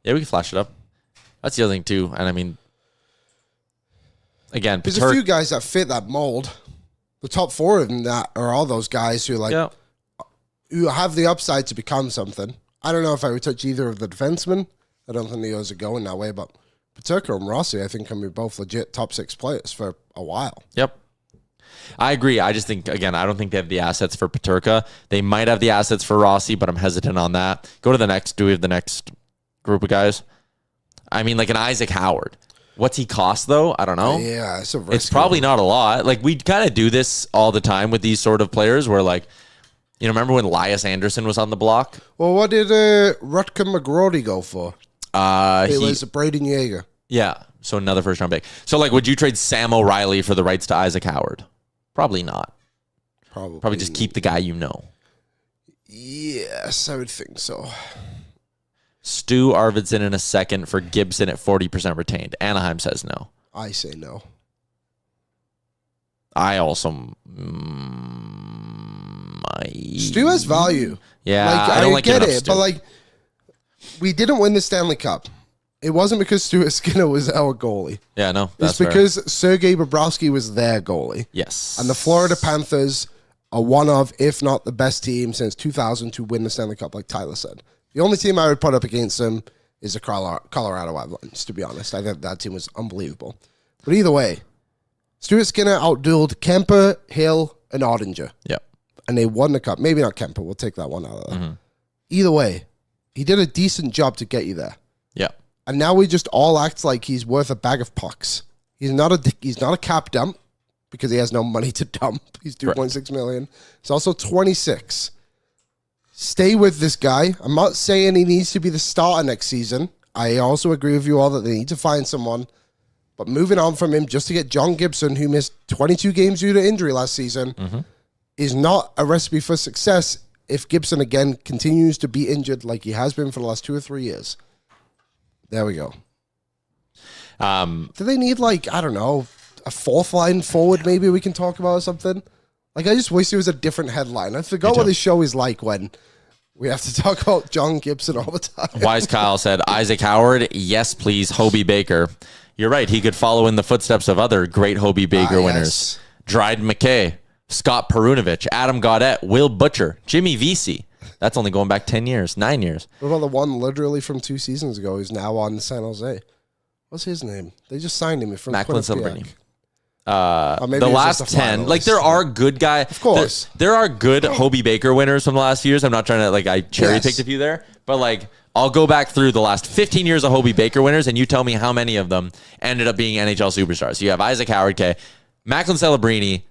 Yeah, we can flash it up. That's the other thing, too. And I mean, again, there's a few guys that fit that mold. The top 4 of them that are all those guys who who have the upside to become something. I don't know if I would touch either of the defensemen. I don't think the O's are going that way, but Peterka and Rossi, I think, can be both legit top 6 players for a while. Yep. I agree. I just think, again, I don't think they have the assets for Peterka. They might have the assets for Rossi, but I'm hesitant on that. Go to the next. Do we have the next group of guys? I mean, like an Isaac Howard. What's he cost, though? I don't know. Yeah, it's probably not a lot. Like, we kind of do this all the time with these sort of players where, like, you know, remember when Elias Anderson was on the block? Well, what did Rutger McGrody go for? It was Braden Yeager. Yeah, so another first-round pick. So, like, would you trade Sam O'Reilly for the rights to Isaac Howard? Probably not. Probably just keep the guy you know. Yes, I would think so. Stu Arvidsson in a second for Gibson at 40% retained. Anaheim says no. I say no. I also Stu has value. Yeah, like, I don't like get it, Stu. but like we didn't win the Stanley Cup. It wasn't because Stuart Skinner was our goalie. Yeah, no, it's because Sergei Bobrovsky was their goalie. Yes. And the Florida Panthers are one of, if not the best team since 2000 to win the Stanley Cup, like Tyler said. The only team I would put up against them is the Colorado Avalanche, to be honest. I think that team was unbelievable. But either way, Stuart Skinner outdueled Kemper, Hill, and Ottinger. Yep. And they won the cup. Maybe not Kemper. We'll take that one out of there. Mm-hmm. Either way, he did a decent job to get you there. Yeah. And now we just all act like he's worth a bag of pucks. He's not a cap dump because he has no money to dump. He's $2.6 million. He's also 26. Stay with this guy. I'm not saying he needs to be the starter next season. I also agree with you all that they need to find someone. But moving on from him just to get John Gibson, who missed 22 games due to injury last season, is not a recipe for success if Gibson, again, continues to be injured like he has been for the last 2 or 3 years. There we go. Do they need, like, I don't know, a 4th line forward maybe we can talk about or something? Like, I just wish there was a different headline. I forgot what this show is like when we have to talk about John Gibson all the time. Wise Kyle said, Isaac Howard, yes, please, Hobie Baker. You're right. He could follow in the footsteps of other great Hobie Baker winners. Dryden McKay, Scott Perunovich, Adam Gaudette, Will Butcher, Jimmy Vesey. That's only going back 10 years, 9 years. What about the one literally from 2 seasons ago who's now on San Jose? What's his name? They just signed him from Macklin Celebrini. The last 10, like there are good guys. Of course. There are good Hobie Baker winners from the last few years. I'm not trying to, like, I cherry picked a few there, but like I'll go back through the last 15 years of Hobie Baker winners and you tell me how many of them ended up being NHL superstars. So you have Isaac Howard, Macklin Celebrini.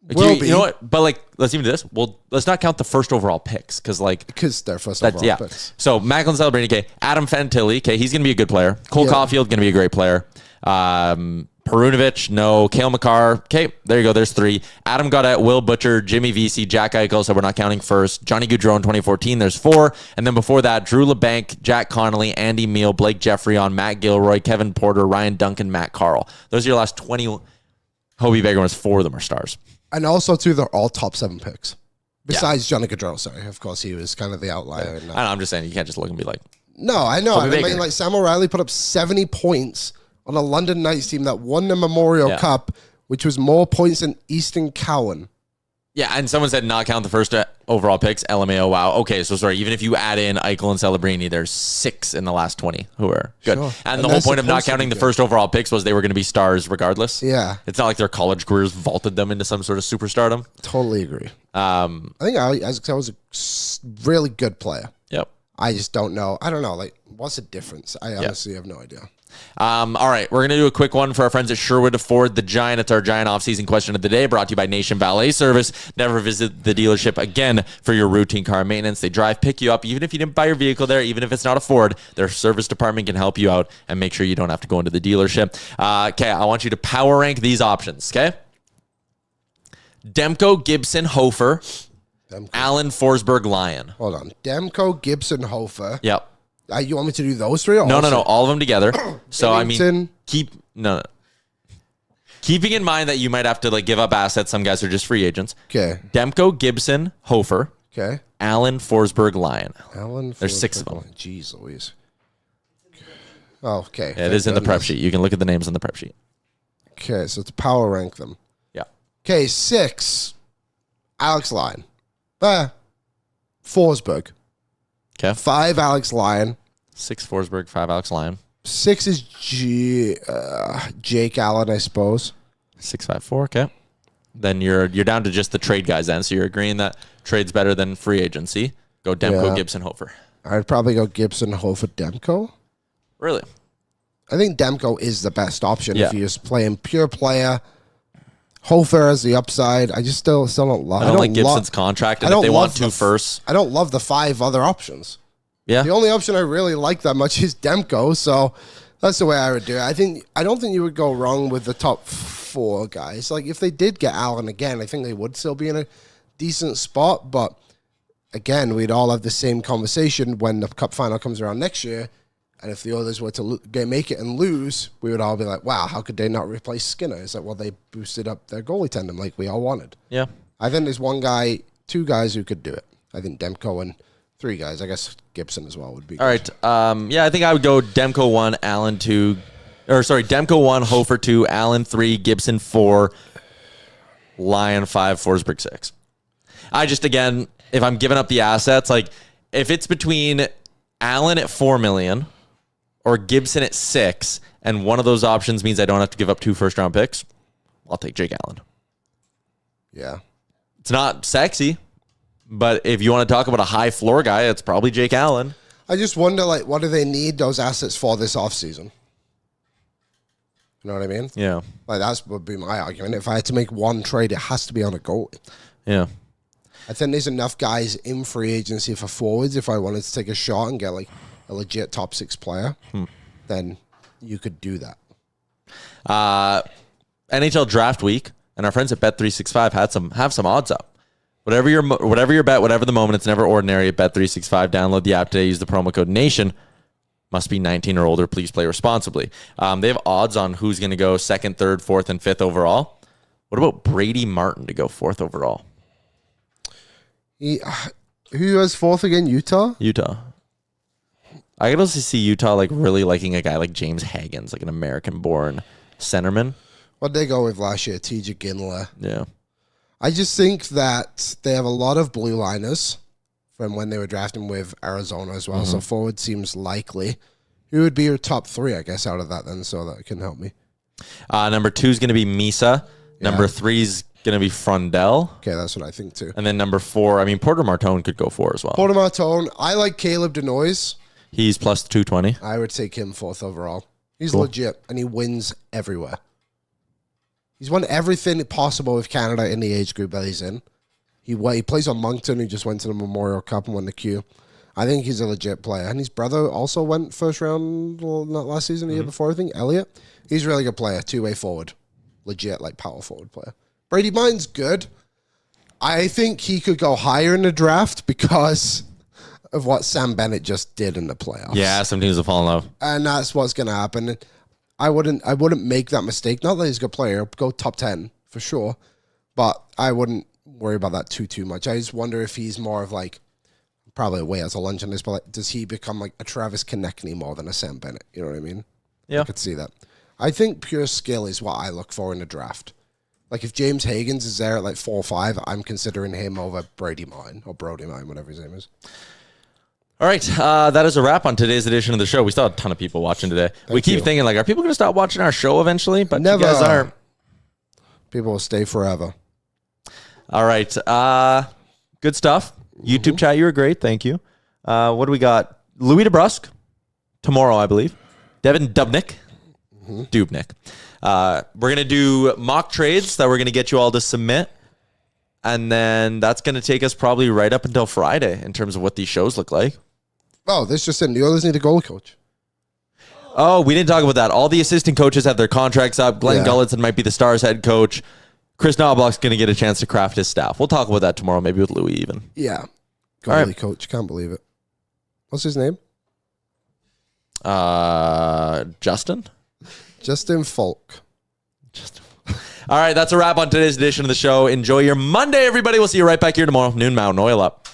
You know what? But like, let's even do this. Well, let's not count the first overall picks because they're first overall picks. So Macklin Celebrini, Adam Fantilli, he's going to be a good player. Cole Caulfield going to be a great player. Perunovich, no. Cale Makar, there you go. There's 3. Adam Gaudette, Will Butcher, Jimmy Vesey, Jack Eichel. So we're not counting first. Johnny Gaudreau in 2014. There's 4, and then before that, Drew LeBanc, Jack Connolly, Andy Meal, Blake Jeffrey, Matt Gilroy, Kevin Porter, Ryan Duncan, Matt Carl. Those are your last 20 Hobie Baker winners. 4 of them are stars. And also, too, they're all top 7 picks. Besides Johnny Gaudreau, sorry. Of course, he was kind of the outlier. Yeah. I'm just saying, you can't just look and be like... No, I know. I mean, like, Sam O'Reilly put up 70 points on a London Knights team that won the Memorial Cup, which was more points than Easton Cowan. Yeah, and someone said not count the first overall picks. LMAO, wow. Okay, so sorry. Even if you add in Eichel and Celebrini, there's 6 in the last 20 who are good. Sure. And the whole point of not counting the first overall picks was they were going to be stars regardless. Yeah. It's not like their college careers vaulted them into some sort of superstardom. Totally agree. I think Isaac was a really good player. Yep. I just don't know. I don't know. Like, what's the difference? I honestly have no idea. All right, we're going to do a quick one for our friends at Sherwood Ford the Giant. It's our Giant offseason question of the day, brought to you by Nation Valet Service. Never visit the dealership again for your routine car maintenance. They drive, pick you up, even if you didn't buy your vehicle there, even if it's not a Ford, their service department can help you out and make sure you don't have to go into the dealership. Okay, I want you to power rank these options, okay? Demko, Gibson, Hofer, Allen, Forsberg, Lyon. Hold on. Demko, Gibson, Hofer. Yep. You want me to do those three? Or No, all of them together. So, I mean, Bennington. keeping in mind that you might have to like give up assets. Some guys are just free agents. Okay. Demko, Gibson, Hofer, Okay. Allen, Forsberg, Lyon. Allen. There's 6 of them. Jeez Louise. Oh, okay. Yeah, it is in the prep sheet. You can look at the names on the prep sheet. Okay, so to power rank them. Yeah. Okay, 6. Alex Lyon. Forsberg. Okay. 5, Alex Lyon. 6, Forsberg, 5, Alex Lyon. 6 is Jake Allen, I suppose. 6, 5, 4. Okay. Then you're down to just the trade guys then. So you're agreeing that trade's better than free agency. Go Demko, Yeah. Gibson, Hofer. I'd probably go Gibson, Hofer, Demko. Really? I think Demko is the best option Yeah. if you're just playing pure player. Hofer has the upside. I just still don't love. I don't like Gibson's contract, and if they want 2 firsts. I don't love the 5 other options. Yeah. The only option I really like that much is Demko, so that's the way I would do it. I don't think you would go wrong with the top 4 guys. Like if they did get Allen again, I think they would still be in a decent spot. But again, we'd all have the same conversation when the Cup final comes around next year. And if the Oilers were to make it and lose, we would all be like, wow, how could they not replace Skinner? It's like, well, they boosted up their goalie tandem like we all wanted. Yeah. I think there's 2 guys who could do it. I think Demko and 3 guys. I guess Gibson as well would be. All right. Yeah, I think I would go Demko 1, Allen 2. Demko 1, Hofer 2, Allen 3, Gibson 4, Lyon 5, Forsberg 6. I just, again, if I'm giving up the assets, like if it's between Allen at $4 million or Gibson at 6, and one of those options means I don't have to give up 2 first-round picks, I'll take Jake Allen. Yeah. It's not sexy, but if you want to talk about a high floor guy, it's probably Jake Allen. I just wonder, like, what do they need those assets for this offseason? You know what I mean? Yeah. Like, that would be my argument. If I had to make one trade, it has to be on a goalie. Yeah. I think there's enough guys in free agency for forwards. If I wanted to take a shot and get, like, a legit top 6 player, then you could do that. NHL draft week, and our friends at Bet365 have some odds up. Whatever your bet, whatever the moment, it's never ordinary at Bet365. Download the app today. Use the promo code NATION. Must be 19 or older. Please play responsibly. They have odds on who's going to go 2nd, 3rd, 4th, and 5th overall. What about Brady Martin to go 4th overall? Who has 4th again? Utah? I could also see Utah like really liking a guy like James Haggins, like an American-born centerman. What'd they go with last year? TJ Ginla. Yeah. I just think that they have a lot of blue liners from when they were drafting with Arizona as well. So forward seems likely. Who would be your top 3, I guess, out of that then, so that can help me? Number 2 is going to be Misa. Yeah. Number 3 is going to be Frundell. Okay, that's what I think too. And then number 4, I mean, Porter Martone could go 4 as well. Porter Martone. I like Caleb Denoise. He's plus 220. I would take him 4th overall. He's Cool. legit, and he wins everywhere. He's won everything possible with Canada in the age group that he's in. He plays on Moncton, who just went to the Memorial Cup and won the Q. I think he's a legit player. And his brother also went first round, well, not last season, the year before, I think, Elliott. He's a really good player, 2-way forward. Legit, like, power forward player. Brady Mine's good. I think he could go higher in the draft because of what Sam Bennett just did in the playoffs. Yeah, some teams will fall in love. And that's what's going to happen. I wouldn't make that mistake. Not that he's a good player. Go top 10 for sure. But I wouldn't worry about that too much. I just wonder if he's more of like, probably way as a lunch on this, but like, does he become like a Travis Konechny more than a Sam Bennett? You know what I mean? Yeah. I could see that. I think pure skill is what I look for in a draft. Like if James Higgins is there at like 4 or 5, I'm considering him over Brady Mine or Brody Mine, whatever his name is. All right, that is a wrap on today's edition of the show. We still have a ton of people watching today. We keep thinking, like, are people going to stop watching our show eventually? But Never. You guys are. People will stay forever. All right, good stuff. YouTube chat, you were great. Thank you. What do we got? Louis DeBrusque tomorrow, I believe. Devin Dubnyk. Dubnyk. We're going to do mock trades that we're going to get you all to submit. And then that's going to take us probably right up until Friday in terms of what these shows look like. Oh, this just in. The Oilers need a goal coach. Oh, we didn't talk about that. All the assistant coaches have their contracts up. Glenn Gulletson might be the Stars head coach. Chris Knobloch's going to get a chance to craft his staff. We'll talk about that tomorrow, maybe with Louis even. Yeah. All Goalie coach. Can't believe it. What's his name? Justin Falk. All right, that's a wrap on today's edition of the show. Enjoy your Monday, everybody. We'll see you right back here tomorrow. Noon Mountain Oil up.